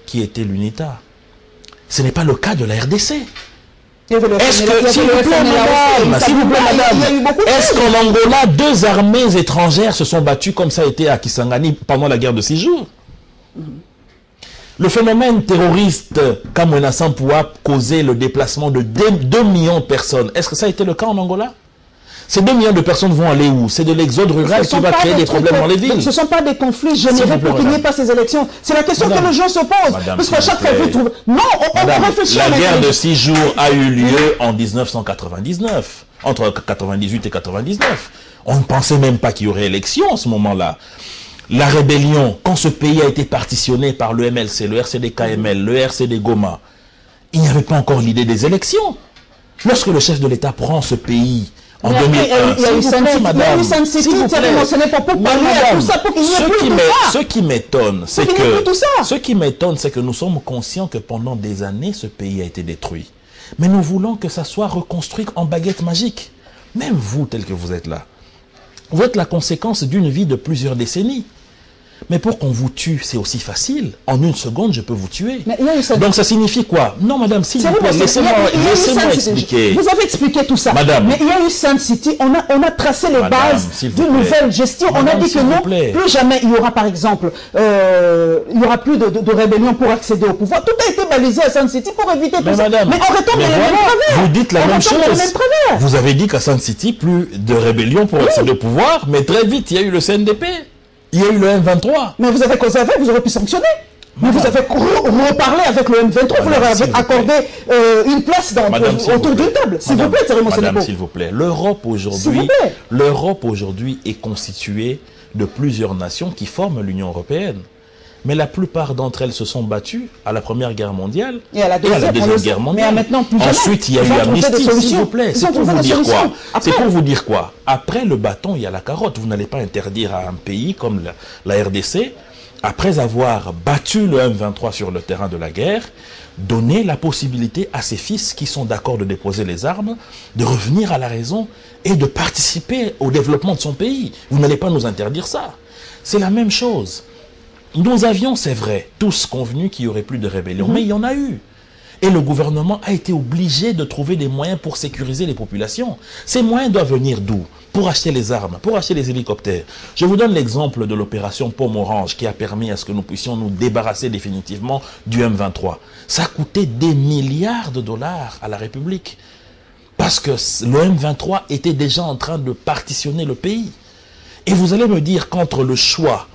qui était l'UNITA. Ce n'est pas le cas de la RDC. Est-ce que, s'il vous plaît, madame, est-ce qu'en Angola, 2 armées étrangères se sont battues comme ça a été à Kisangani pendant la guerre de 6 jours? Le phénomène terroriste Kamwena Sampou a causé le déplacement de 2 millions de personnes. Est-ce que ça a été le cas en Angola? Ces 2 millions de personnes vont aller où? C'est de l'exode rural qui va créer des problèmes dans les villes. Ce ne sont pas des conflits générés pour qu'il n'y ait pas ces élections. C'est la question que les gens se posent. Parce qu'à chaque fois, vous trouvez... Non, on réfléchit. La guerre de 6 jours a eu lieu en 1999, entre 98 et 99. On ne pensait même pas qu'il y aurait élection en ce moment-là. La rébellion, quand ce pays a été partitionné par le MLC, le RCD-KML, le RCD Goma, il n'y avait pas encore l'idée des élections. Lorsque le chef de l'État prend ce pays... En 2001, il y a eu ce qui m'étonne, c'est que nous sommes conscients que pendant des années, ce pays a été détruit. Mais nous voulons que ça soit reconstruit en baguette magique. Même vous, tel que vous êtes là, vous êtes la conséquence d'une vie de plusieurs décennies. Mais pour qu'on vous tue, c'est aussi facile. En une seconde, je peux vous tuer. Mais il y a eu donc ça signifie quoi? Non, madame, s'il vous plaît, laissez-moi expliquer. Vous avez expliqué tout ça. Madame. Mais il y a eu Sun City, on a tracé les bases d'une nouvelle gestion. Madame, on a dit que non, plus jamais il y aura, par exemple, il n'y aura plus de rébellion pour accéder au pouvoir. Tout a été balisé à Sun City pour éviter tout ça. Madame, mais on retombe dans les mêmes travers. Vous dites la même chose. Vous avez dit qu'à Sun City, plus de rébellion pour accéder au pouvoir, mais très vite, il y a eu le CNDP. Il y a eu le M23. Mais vous avez conservé, vous aurez pu sanctionner. Mais vous avez reparlé avec le M23, vous leur avez accordé une place autour d'une table. S'il vous plaît, Thierry Mosselebo. Madame, s'il vous plaît. L'Europe aujourd'hui est constituée de plusieurs nations qui forment l'Union européenne. Mais la plupart d'entre elles se sont battues à la Première Guerre mondiale et à la Deuxième Guerre mondiale. Ensuite, il y a eu Amnesty, s'il vous plaît. C'est pour vous dire quoi? C'est pour vous dire quoi? Après le bâton, il y a la carotte. Vous n'allez pas interdire à un pays comme la RDC, après avoir battu le M23 sur le terrain de la guerre, donner la possibilité à ses fils qui sont d'accord de déposer les armes, de revenir à la raison et de participer au développement de son pays. Vous n'allez pas nous interdire ça. C'est la même chose. Nous avions, c'est vrai, tous convenu qu'il n'y aurait plus de rébellion, mais il y en a eu. Et le gouvernement a été obligé de trouver des moyens pour sécuriser les populations. Ces moyens doivent venir d'où? Pour acheter les armes, pour acheter les hélicoptères. Je vous donne l'exemple de l'opération Pomme Orange qui a permis à ce que nous puissions nous débarrasser définitivement du M23. Ça a coûté des milliards de dollars à la République. Parce que le M23 était déjà en train de partitionner le pays. Et vous allez me dire qu'entre le choix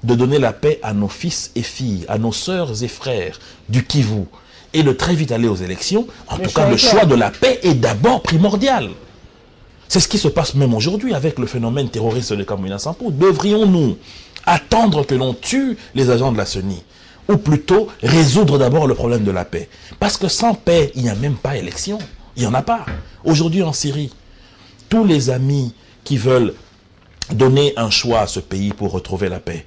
de donner la paix à nos fils et filles, à nos sœurs et frères du Kivu, et de très vite aller aux élections, en tout cas le choix de la paix est d'abord primordial. C'est ce qui se passe même aujourd'hui avec le phénomène terroriste de Kamwina Sampou. Devrions-nous attendre que l'on tue les agents de la CENI, ou plutôt résoudre d'abord le problème de la paix? Parce que sans paix, il n'y a même pas élection. Il n'y en a pas. Aujourd'hui en Syrie, tous les amis qui veulent donner un choix à ce pays pour retrouver la paix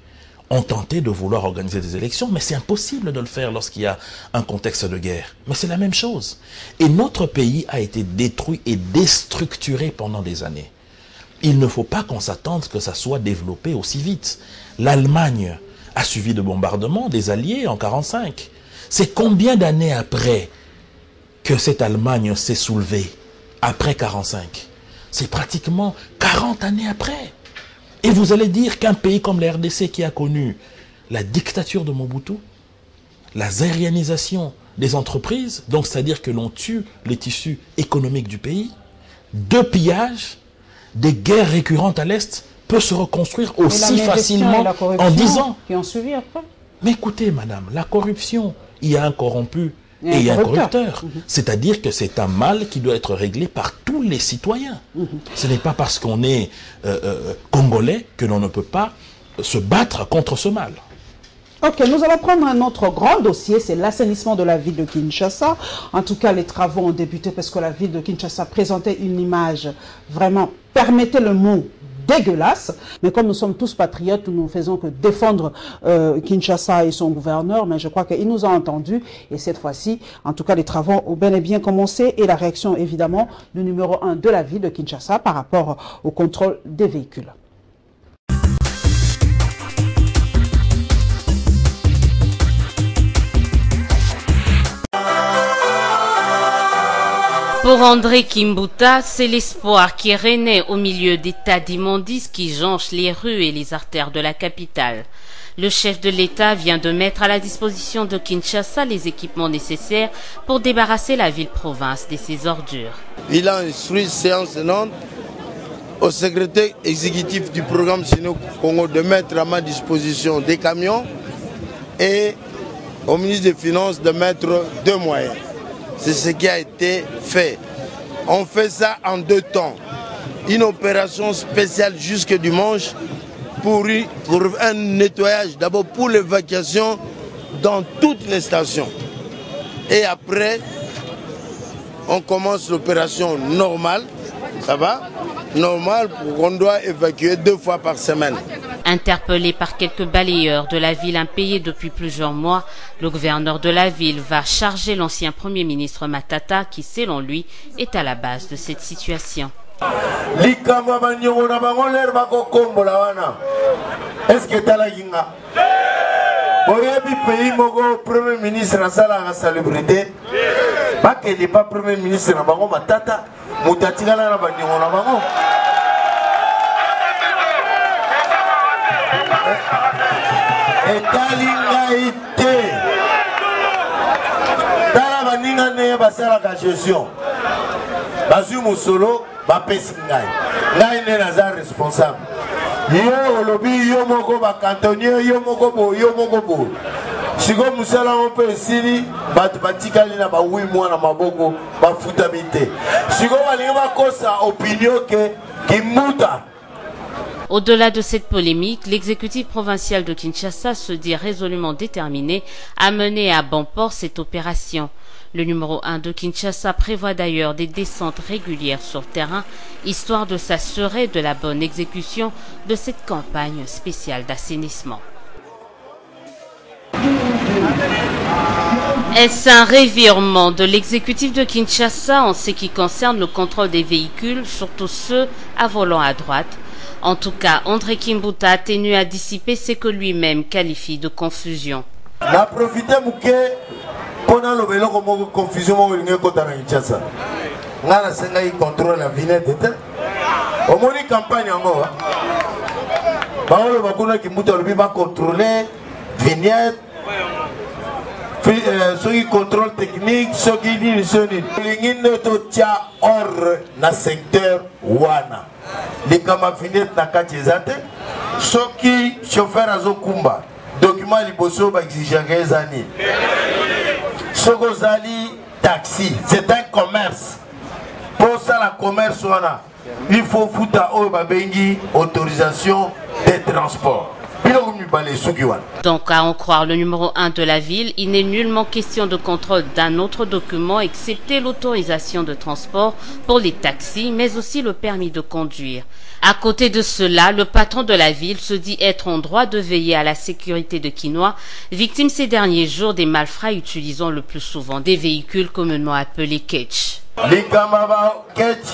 ont tenté de vouloir organiser des élections, mais c'est impossible de le faire lorsqu'il y a un contexte de guerre. Mais c'est la même chose. Et notre pays a été détruit et déstructuré pendant des années. Il ne faut pas qu'on s'attende que ça soit développé aussi vite. L'Allemagne a suivi de bombardements des Alliés en 1945. C'est combien d'années après que cette Allemagne s'est soulevée? Après 1945. C'est pratiquement 40 années après. Et vous allez dire qu'un pays comme la RDC qui a connu la dictature de Mobutu, la zaïrianisation des entreprises, donc c'est-à-dire que l'on tue les tissus économiques du pays, deux pillages, des guerres récurrentes à l'Est, peut se reconstruire aussi facilement en 10 ans. Qui ont suivi après. Mais écoutez, madame, la corruption, il y a un corrompu et il y a un corrupteur. C'est-à-dire que c'est un mal qui doit être réglé par tous les citoyens. Ce n'est pas parce qu'on est congolais que l'on ne peut pas se battre contre ce mal. Ok, nous allons prendre un autre grand dossier, c'est l'assainissement de la ville de Kinshasa. En tout cas, les travaux ont débuté parce que la ville de Kinshasa présentait une image vraiment, permettez le mot, dégueulasse. Mais comme nous sommes tous patriotes, nous ne faisons que défendre Kinshasa et son gouverneur, mais je crois qu'il nous a entendus. Et cette fois-ci, en tout cas, les travaux ont bel et bien commencé. Et la réaction, évidemment, du numéro 1 de la ville de Kinshasa par rapport au contrôle des véhicules. Pour André Kimbuta, c'est l'espoir qui renaît au milieu des tas d'immondices qui jonchent les rues et les artères de la capitale. Le chef de l'État vient de mettre à la disposition de Kinshasa les équipements nécessaires pour débarrasser la ville-province de ses ordures. Il a instruit séance tenante au secrétaire exécutif du programme Sino Congo de mettre à ma disposition des camions et au ministre des Finances de mettre 2 moyens. C'est ce qui a été fait. On fait ça en 2 temps. Une opération spéciale jusque dimanche pour un nettoyage, d'abord pour l'évacuation dans toutes les stations. Et après, on commence l'opération normale, ça va? Normale, on doit évacuer 2 fois par semaine. Interpellé par quelques balayeurs de la ville impayés depuis plusieurs mois, le gouverneur de la ville va charger l'ancien Premier ministre Matata qui, selon lui, est à la base de cette situation. Est-ce que Oyebi pays moko premier ministre asala la salubrité. Pas qu'il n'est pas premier ministre na bango matata, mutatikala na bandingo na bango. Etalinga ite. Tala baninga ne basala ka gestion. Bazu musolo ba pesi ngai. Ngai ne naza responsable. Yo olobi yo moko ba cantonnier yo moko bo. Siko musala on peut sili bat batikali na ba wi mwana maboko ba futabite. Siko balinga ba kosa opinion ke kimuta. Au-delà de cette polémique, l'exécutif provincial de Kinshasa se dit résolument déterminé à mener à bon port cette opération. Le numéro 1 de Kinshasa prévoit d'ailleurs des descentes régulières sur terrain, histoire de s'assurer de la bonne exécution de cette campagne spéciale d'assainissement. Est-ce un revirement de l'exécutif de Kinshasa en ce qui concerne le contrôle des véhicules, surtout ceux à volant à droite? En tout cas, André Kimbuta a tenu à dissiper ce que lui-même qualifie de confusion. La profité mouké pendant le vélo comme confusion au ligne contre la Kinshasa. Là, la Sénat contrôle la vignette. Au moins une campagne en haut. Bah le bakuna Kimbuta lui va contrôler vignette. Ceux qui contrôlent technique, ceux qui disent ligne de tia hors na secteur wana. Les camafinettes na kachezate, ceux qui chauffeur à Zokumba, document liboso va exiger des années. Ceux qui ont taxi, c'est un commerce. Pour ça, la commerce, il faut foutre à Obabengi autorisation des transports. Donc, à en croire le numéro 1 de la ville, il n'est nullement question de contrôle d'un autre document excepté l'autorisation de transport pour les taxis, mais aussi le permis de conduire. À côté de cela, le patron de la ville se dit être en droit de veiller à la sécurité de Kinois, victime ces derniers jours des malfrats utilisant le plus souvent des véhicules communément appelés ketch. Les Kamaba ketch,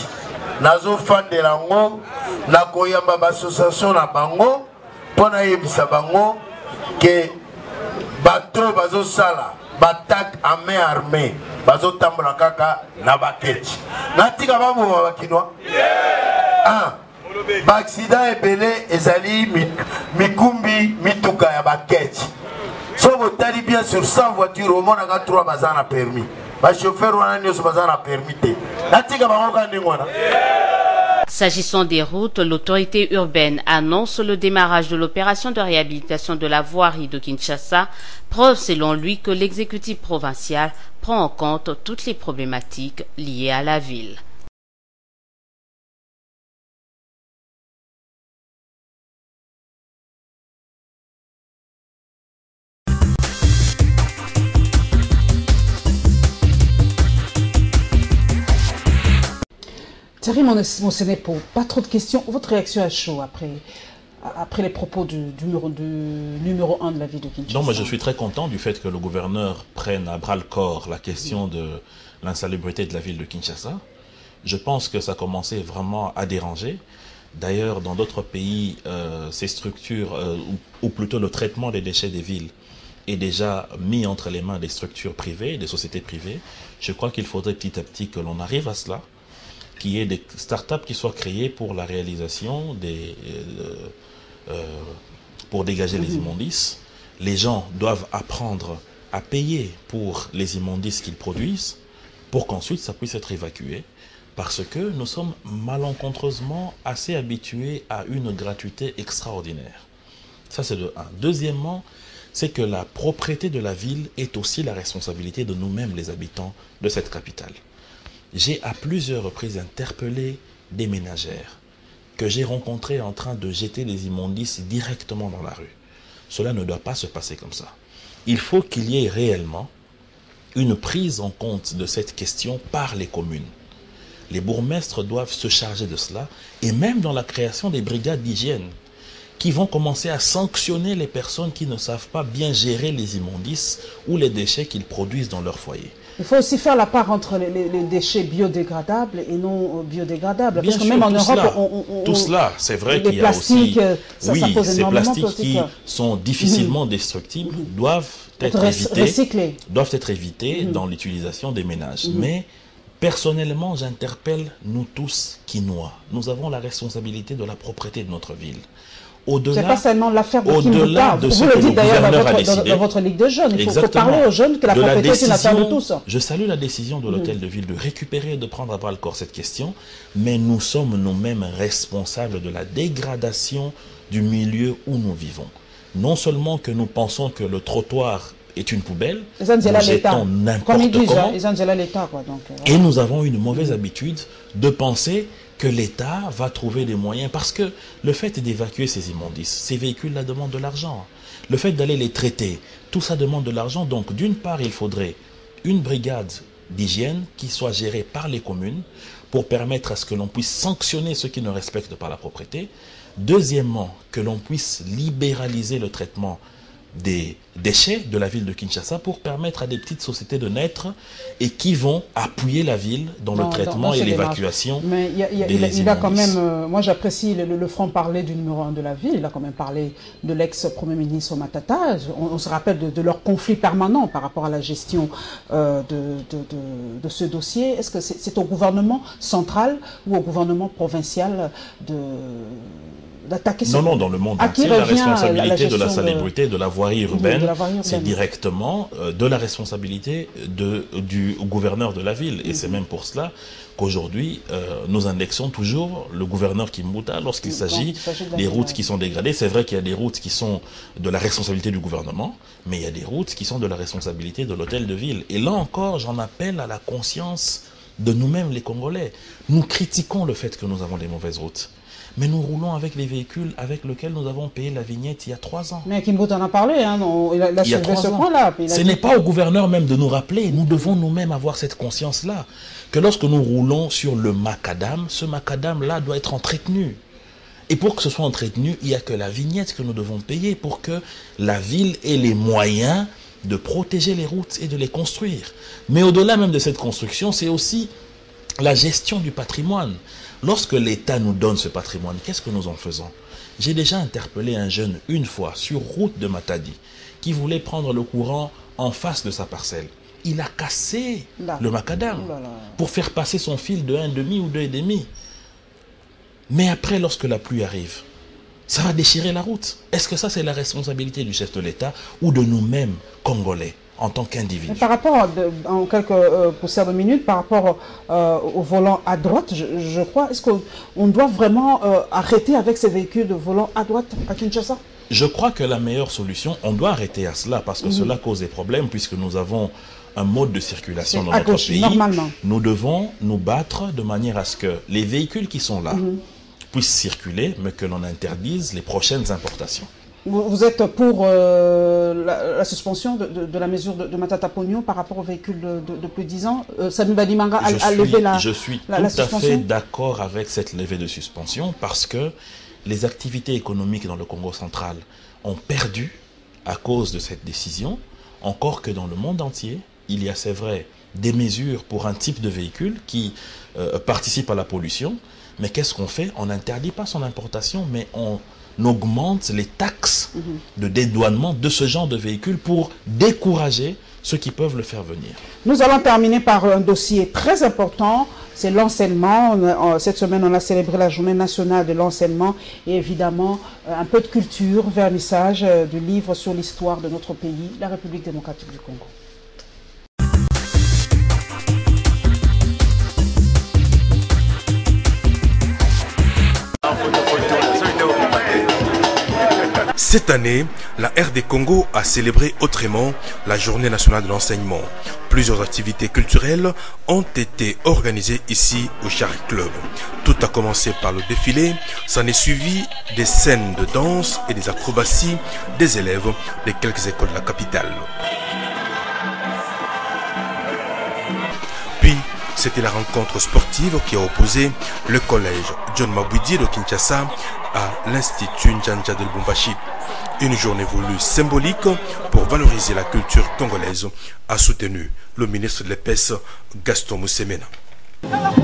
nazo fan de lango, na koyamba association na bango. Pour yebisa bango que bateau bazo sala batak à main armée bazo tambola kaka na baketch natika bamu bakinois ah ba accident ebele ezali mikumbi mituka ya baketch so botali bien sur 100 voitures au monde a 3 bazana permis ba chauffeur wana nyoso bazana permis te natika bango kandingwana. S'agissant des routes, l'autorité urbaine annonce le démarrage de l'opération de réhabilitation de la voirie de Kinshasa, preuve selon lui que l'exécutif provincial prend en compte toutes les problématiques liées à la ville. Thierry Monsené, pour pas trop de questions, votre réaction à chaud après les propos du numéro 1 de la ville de Kinshasa? Non, moi je suis très content du fait que le gouverneur prenne à bras le corps la question de l'insalubrité de la ville de Kinshasa. Je pense que ça commençait vraiment à déranger. D'ailleurs, dans d'autres pays, ces structures, ou plutôt le traitement des déchets des villes, est déjà mis entre les mains des structures privées, des sociétés privées. Je crois qu'il faudrait petit à petit que l'on arrive à cela, qu'il y ait des startups qui soient créées pour la réalisation pour dégager les immondices. Les gens doivent apprendre à payer pour les immondices qu'ils produisent pour qu'ensuite ça puisse être évacué, parce que nous sommes malencontreusement assez habitués à une gratuité extraordinaire. Ça, c'est de un. Deuxièmement, c'est que la propreté de la ville est aussi la responsabilité de nous-mêmes, les habitants de cette capitale. J'ai à plusieurs reprises interpellé des ménagères que j'ai rencontrées en train de jeter des immondices directement dans la rue. Cela ne doit pas se passer comme ça. Il faut qu'il y ait réellement une prise en compte de cette question par les communes. Les bourgmestres doivent se charger de cela, et même dans la création des brigades d'hygiène. qui vont commencer à sanctionner les personnes qui ne savent pas bien gérer les immondices ou les déchets qu'ils produisent dans leur foyer. Il faut aussi faire la part entre les déchets biodégradables et non biodégradables. Bien parce que sûr, même en Europe, tout cela, c'est vrai qu'il y a aussi... Oui, ces plastiques qui sont difficilement destructibles doivent être évités dans l'utilisation des ménages. Mais personnellement, j'interpelle nous tous qui noient. Nous avons la responsabilité de la propreté de notre ville. C'est pas seulement l'affaire de au-delà de ce que le gouverneur a décidé. Dans votre Ligue de jeunes, il faut parler aux jeunes que la propriété est une affaire de tous. Je salue la décision de l'hôtel de ville de récupérer et de prendre à bras le corps cette question, mais nous sommes nous-mêmes responsables de la dégradation du milieu où nous vivons. Non seulement que nous pensons que le trottoir est une poubelle, nous jetons n'importe comment, et nous avons une mauvaise habitude de penser que l'État va trouver des moyens, parce que le fait d'évacuer ces immondices, ces véhicules-là demandent de l'argent. Le fait d'aller les traiter, tout ça demande de l'argent. Donc d'une part, il faudrait une brigade d'hygiène qui soit gérée par les communes pour permettre à ce que l'on puisse sanctionner ceux qui ne respectent pas la propreté. Deuxièmement, que l'on puisse libéraliser le traitement des déchets de la ville de Kinshasa pour permettre à des petites sociétés de naître et qui vont appuyer la ville dans le traitement et l'évacuation. Mais il a quand même, moi j'apprécie le franc-parler du numéro 1 de la ville, il a quand même parlé de l'ex-premier ministre Matata. On se rappelle de leur conflit permanent par rapport à la gestion de ce dossier. Est-ce que c'est au gouvernement central ou au gouvernement provincial d'attaquer Non, dans le monde entier, la responsabilité de la salubrité, de la voirie urbaine, c'est directement de la responsabilité du gouverneur de la ville. Et c'est même pour cela qu'aujourd'hui, nous indexons toujours le gouverneur Kimbuta lorsqu'il s'agit des routes qui sont dégradées. C'est vrai qu'il y a des routes qui sont de la responsabilité du gouvernement, mais il y a des routes qui sont de la responsabilité de l'hôtel de ville. Et là encore, j'en appelle à la conscience de nous-mêmes, les Congolais. Nous critiquons le fait que nous avons des mauvaises routes. Mais nous roulons avec les véhicules avec lesquels nous avons payé la vignette il y a 3 ans. Mais Kimbuta en a parlé, hein, il a soulevé ce point-là. Ce n'est pas au gouverneur même de nous rappeler, nous devons nous-mêmes avoir cette conscience-là, que lorsque nous roulons sur le macadam, ce macadam-là doit être entretenu. Et pour que ce soit entretenu, il n'y a que la vignette que nous devons payer pour que la ville ait les moyens de protéger les routes et de les construire. Mais au-delà même de cette construction, c'est aussi la gestion du patrimoine. Lorsque l'État nous donne ce patrimoine, qu'est-ce que nous en faisons? J'ai déjà interpellé un jeune une fois sur route de Matadi qui voulait prendre le courant en face de sa parcelle. Il a cassé le macadam pour faire passer son fil de 1,5 ou 2,5. Mais après, lorsque la pluie arrive, ça va déchirer la route. Est-ce que ça, c'est la responsabilité du chef de l'État ou de nous-mêmes, Congolais, en tant qu'individu? Par rapport, en quelques poussières de minutes, par rapport au volant à droite, je crois, est-ce qu'on doit vraiment arrêter avec ces véhicules de volant à droite à Kinshasa? Je crois que la meilleure solution, on doit arrêter à cela parce que cela cause des problèmes puisque nous avons un mode de circulation dans notre pays. Normalement. Nous devons nous battre de manière à ce que les véhicules qui sont là puissent circuler, mais que l'on interdise les prochaines importations. Vous êtes pour la suspension de la mesure de Matata Pognon par rapport aux véhicules de plus de 10 ans? Samy Badimanga a levé la suspension? Je suis tout à fait d'accord avec cette levée de suspension parce que les activités économiques dans le Congo central ont perdu à cause de cette décision, encore que dans le monde entier, il y a, c'est vrai, des mesures pour un type de véhicule qui participe à la pollution. Mais qu'est-ce qu'on fait? On n'interdit pas son importation, mais on augmente les taxes de dédouanement de ce genre de véhicules pour décourager ceux qui peuvent le faire venir. Nous allons terminer par un dossier très important, c'est l'enseignement. Cette semaine, on a célébré la journée nationale de l'enseignement et évidemment un peu de culture, vernissage du livre sur l'histoire de notre pays, la République démocratique du Congo. Cette année, la RD Congo a célébré autrement la journée nationale de l'enseignement. Plusieurs activités culturelles ont été organisées ici au Chari Club. Tout a commencé par le défilé, s'en est suivi des scènes de danse et des acrobaties des élèves de quelques écoles de la capitale. Puis, C'était la rencontre sportive qui a opposé le collège John Mabwidi de Kinshasa à l'Institut Njanja de Lubumbashi. Une journée voulue symbolique pour valoriser la culture congolaise, a soutenu le ministre de l'EPS Gaston Moussemena.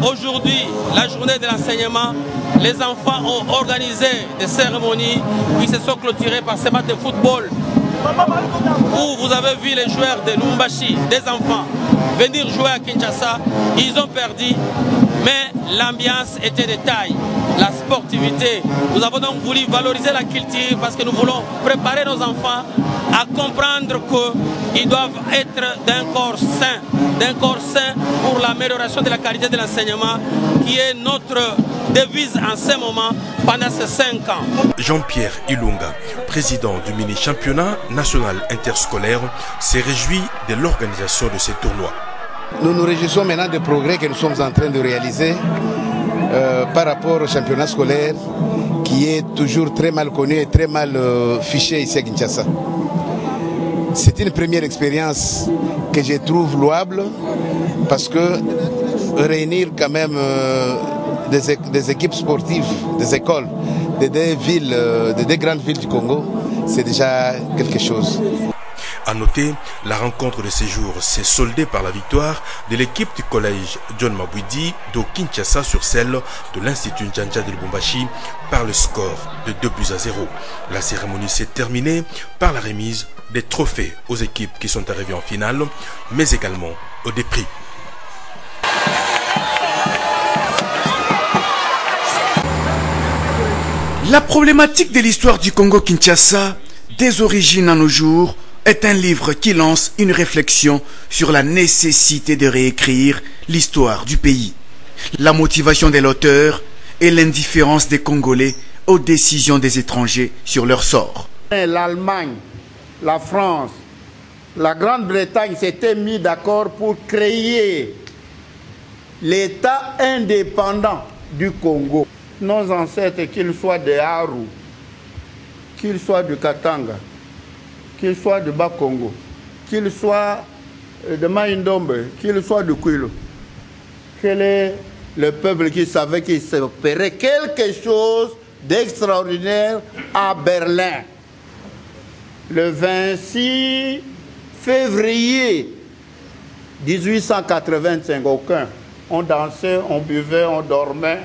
Aujourd'hui, la journée de l'enseignement, les enfants ont organisé des cérémonies qui se sont clôturées par ces matchs de football où vous avez vu les joueurs de Lubumbashi, des enfants, venir jouer à Kinshasa. Ils ont perdu, mais l'ambiance était de taille, la sportivité. Nous avons donc voulu valoriser la culture parce que nous voulons préparer nos enfants à comprendre qu'ils doivent être d'un corps sain pour l'amélioration de la qualité de l'enseignement, qui est notre devise en ce moment pendant ces 5 ans. Jean-Pierre Ilunga, président du mini-championnat national interscolaire, s'est réjoui de l'organisation de ces tournois. Nous nous réjouissons maintenant des progrès que nous sommes en train de réaliser par rapport au championnat scolaire qui est toujours très mal connu et très mal fiché ici à Kinshasa. C'est une première expérience que je trouve louable parce que réunir quand même des équipes sportives, des écoles, de deux grandes villes du Congo, c'est déjà quelque chose. A noter, la rencontre de ces jours s'est soldée par la victoire de l'équipe du collège John Mabwidi de Kinshasa sur celle de l'Institut Njanja de Lubumbashi par le score de 2-0. La cérémonie s'est terminée par la remise des trophées aux équipes qui sont arrivées en finale, mais également des prix. La problématique de l'histoire du Congo-Kinshasa, des origines à nos jours, est un livre qui lance une réflexion sur la nécessité de réécrire l'histoire du pays. La motivation de l'auteur et l'indifférence des Congolais aux décisions des étrangers sur leur sort. L'Allemagne, la France, la Grande-Bretagne s'étaient mis d'accord pour créer l'État indépendant du Congo. Nos ancêtres, qu'ils soient de Haru, qu'ils soient du Katanga, qu'ils soient de Bas-Congo, qu'ils soient de Maïndombe, qu'ils soient de Kouilo, quel est le peuple qui savait qu'il s'opérait quelque chose d'extraordinaire à Berlin. Le 26 février 1885, aucun. On dansait, on buvait, on dormait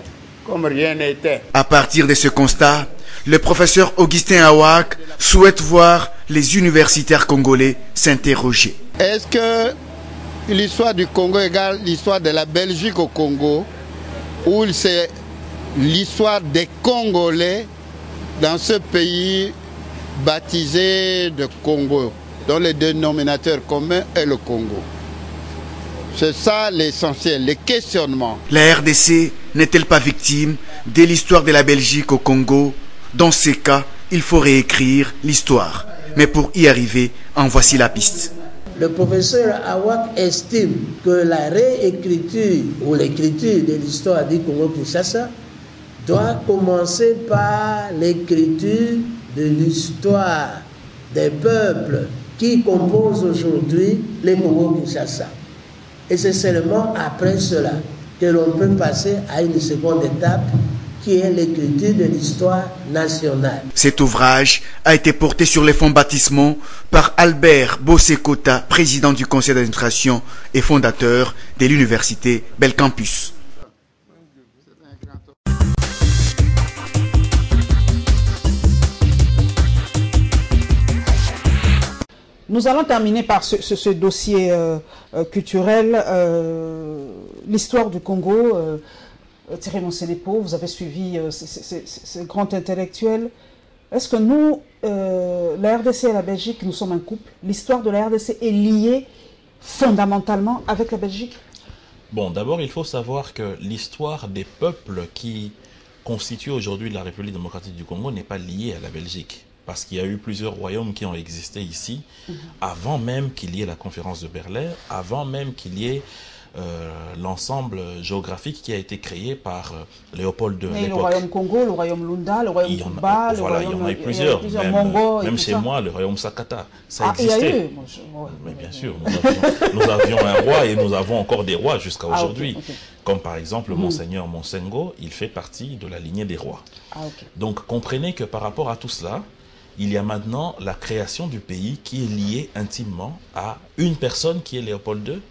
comme rien n'était. À partir de ce constat, le professeur Augustin Awak souhaite voir les universitaires congolais s'interroger. Est-ce que l'histoire du Congo égale l'histoire de la Belgique au Congo, ou c'est l'histoire des Congolais dans ce pays baptisé de Congo, dont le dénominateur commun est le Congo? C'est ça l'essentiel, le questionnement. La RDC n'est-elle pas victime de l'histoire de la Belgique au Congo? Dans ces cas, il faut réécrire l'histoire. Mais pour y arriver, en voici la piste. Le professeur Awak estime que la réécriture ou l'écriture de l'histoire du Congo-Kinshasa doit commencer par l'écriture de l'histoire des peuples qui composent aujourd'hui le Congo-Kinshasa. Et c'est seulement après cela que l'on peut passer à une seconde étape qui est l'écriture de l'histoire nationale. Cet ouvrage a été porté sur les fonds baptismaux par Albert Bossekota, président du conseil d'administration et fondateur de l'université Belcampus. Nous allons terminer par ce dossier culturel, l'histoire du Congo. Thierry Monsenepo, vous avez suivi ces grands intellectuels. Est-ce que nous, la RDC et la Belgique, nous sommes un couple? L'histoire de la RDC est liée fondamentalement avec la Belgique? Bon, d'abord, il faut savoir que l'histoire des peuples qui constituent aujourd'hui la République démocratique du Congo n'est pas liée à la Belgique. Parce qu'il y a eu plusieurs royaumes qui ont existé ici, avant même qu'il y ait la conférence de Berlin, avant même qu'il y ait l'ensemble géographique qui a été créé par Léopold II. Et le royaume Congo, le royaume Lunda, le royaume Kumba, le royaume... Il y en a eu plusieurs. Même chez moi, le royaume Sakata. Ça existait. Mais bien sûr, nous avions un roi et nous avons encore des rois jusqu'à aujourd'hui. Okay. Comme par exemple Monseigneur Monsengo, il fait partie de la lignée des rois. Donc comprenez que par rapport à tout cela, il y a maintenant la création du pays qui est liée intimement à une personne qui est Léopold II,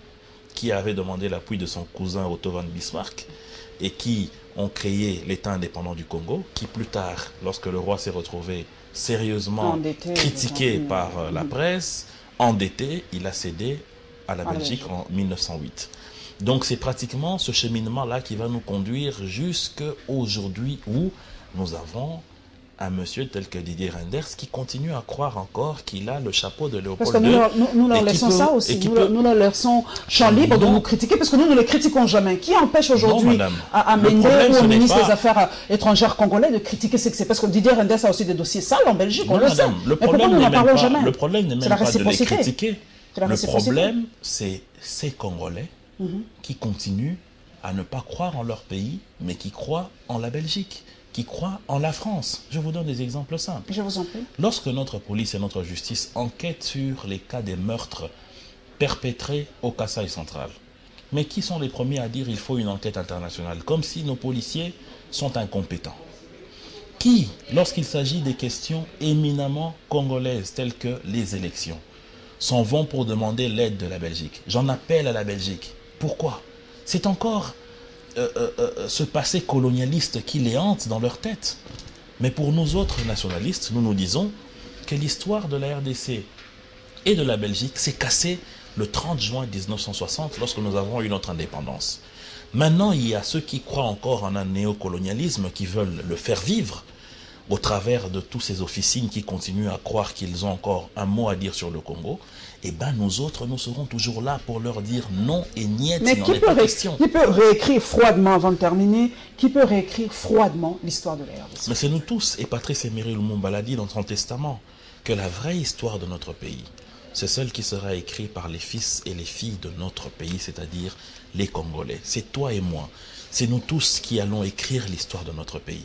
qui avait demandé l'appui de son cousin Otto von Bismarck et qui ont créé l'État indépendant du Congo, qui plus tard, lorsque le roi s'est retrouvé sérieusement critiqué par la presse, endetté, il a cédé à la Belgique en 1908. Donc c'est pratiquement ce cheminement-là qui va nous conduire jusqu'à aujourd'hui où nous avons un monsieur tel que Didier Reynders qui continue à croire encore qu'il a le chapeau de Léopold II. Parce que nous leur laissons ça aussi, nous leur laissons champ libre de nous critiquer, parce que nous ne les critiquons jamais. Qui empêche aujourd'hui à Mende ou au ministre des Affaires étrangères congolais de critiquer ce que c'est? Parce que Didier Reynders a aussi des dossiers sales en Belgique, on le sait. Le problème n'est même pas de les critiquer. Le problème, c'est ces Congolais qui continuent à ne pas croire en leur pays, mais qui croient en la Belgique, qui croient en la France. Je vous donne des exemples simples. Je vous en prie. Lorsque notre police et notre justice enquêtent sur les cas des meurtres perpétrés au Kasaï central, mais qui sont les premiers à dire qu'il faut une enquête internationale, comme si nos policiers sont incompétents? Qui, lorsqu'il s'agit des questions éminemment congolaises, telles que les élections, s'en vont pour demander l'aide de la Belgique? J'en appelle à la Belgique. Pourquoi? C'est encore ce passé colonialiste qui les hante dans leur tête. Mais pour nous autres nationalistes, nous nous disons que l'histoire de la RDC et de la Belgique s'est cassée le 30 juin 1960 lorsque nous avons eu notre indépendance. Maintenant, il y a ceux qui croient encore en un néocolonialisme, qui veulent le faire vivre au travers de tous ces officines qui continuent à croire qu'ils ont encore un mot à dire sur le Congo. Eh bien, nous autres, nous serons toujours là pour leur dire non et niet, il n'en est pas question. Qui peut réécrire froidement, avant de terminer, qui peut réécrire froidement l'histoire de la RDC? Mais c'est nous tous, et Patrice Emery Lumumba l'a dit dans son testament, que la vraie histoire de notre pays, c'est celle qui sera écrite par les fils et les filles de notre pays, c'est-à-dire les Congolais. C'est toi et moi. C'est nous tous qui allons écrire l'histoire de notre pays.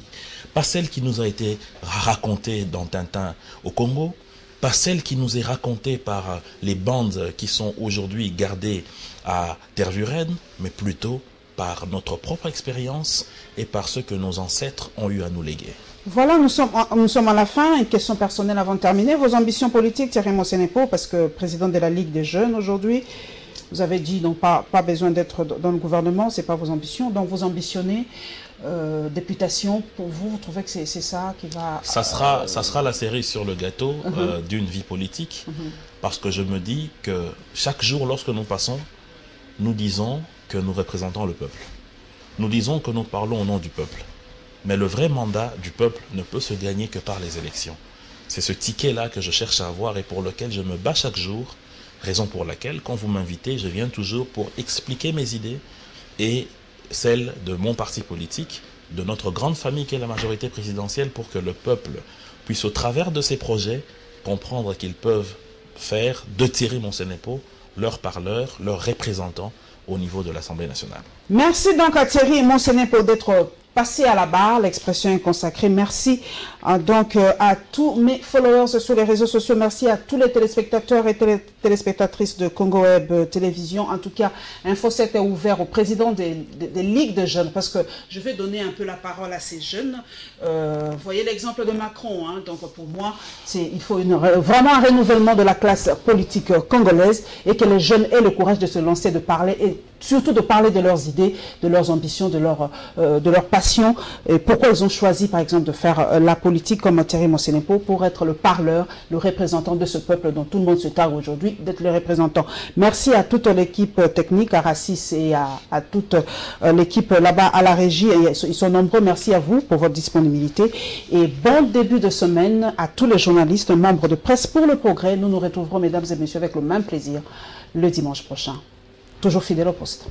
Pas celle qui nous a été racontée dans Tintin au Congo, pas celle qui nous est racontée par les bandes qui sont aujourd'hui gardées à Tervuren, mais plutôt par notre propre expérience et par ce que nos ancêtres ont eu à nous léguer. Voilà, nous sommes à la fin. Une question personnelle avant de terminer. Vos ambitions politiques, Thierry Monsenepo, parce que président de la Ligue des jeunes aujourd'hui, vous avez dit donc pas besoin d'être dans le gouvernement, ce n'est pas vos ambitions. Donc vous ambitionnez députation. Pour vous, vous trouvez que c'est ça qui va... Ça sera la cerise sur le gâteau d'une vie politique, parce que je me dis que chaque jour, lorsque nous passons, nous disons que nous représentons le peuple. Nous disons que nous parlons au nom du peuple. Mais le vrai mandat du peuple ne peut se gagner que par les élections. C'est ce ticket-là que je cherche à avoir et pour lequel je me bats chaque jour, raison pour laquelle, quand vous m'invitez, je viens toujours pour expliquer mes idées et celles de mon parti politique, de notre grande famille qui est la majorité présidentielle, pour que le peuple puisse, au travers de ses projets, comprendre qu'ils peuvent faire de Thierry Monsenepo leur parleur, leur représentant au niveau de l'Assemblée nationale. Merci donc à Thierry Monsenepo d'être passé à la barre, l'expression est consacrée. Merci donc à tous mes followers sur les réseaux sociaux. Merci à tous les téléspectateurs et téléspectatrices de Congo Web Télévision. En tout cas, Info7 est ouvert au président des ligues de jeunes, parce que je vais donner un peu la parole à ces jeunes. Vous voyez l'exemple de Macron. Hein, donc pour moi, il faut vraiment un renouvellement de la classe politique congolaise, et que les jeunes aient le courage de se lancer, de parler, et surtout de parler de leurs idées, de leurs ambitions, de leur passion, et pourquoi ils ont choisi par exemple de faire la politique comme Thierry Monsenepo, pour être le parleur, le représentant de ce peuple dont tout le monde se targue aujourd'hui d'être le représentant. Merci à toute l'équipe technique, à Rassis et à toute l'équipe là-bas à la régie, ils sont nombreux. Merci à vous pour votre disponibilité et bon début de semaine à tous les journalistes, membres de Presse pour le Progrès. Nous nous retrouverons mesdames et messieurs avec le même plaisir le dimanche prochain. Toujours fidèle au poste.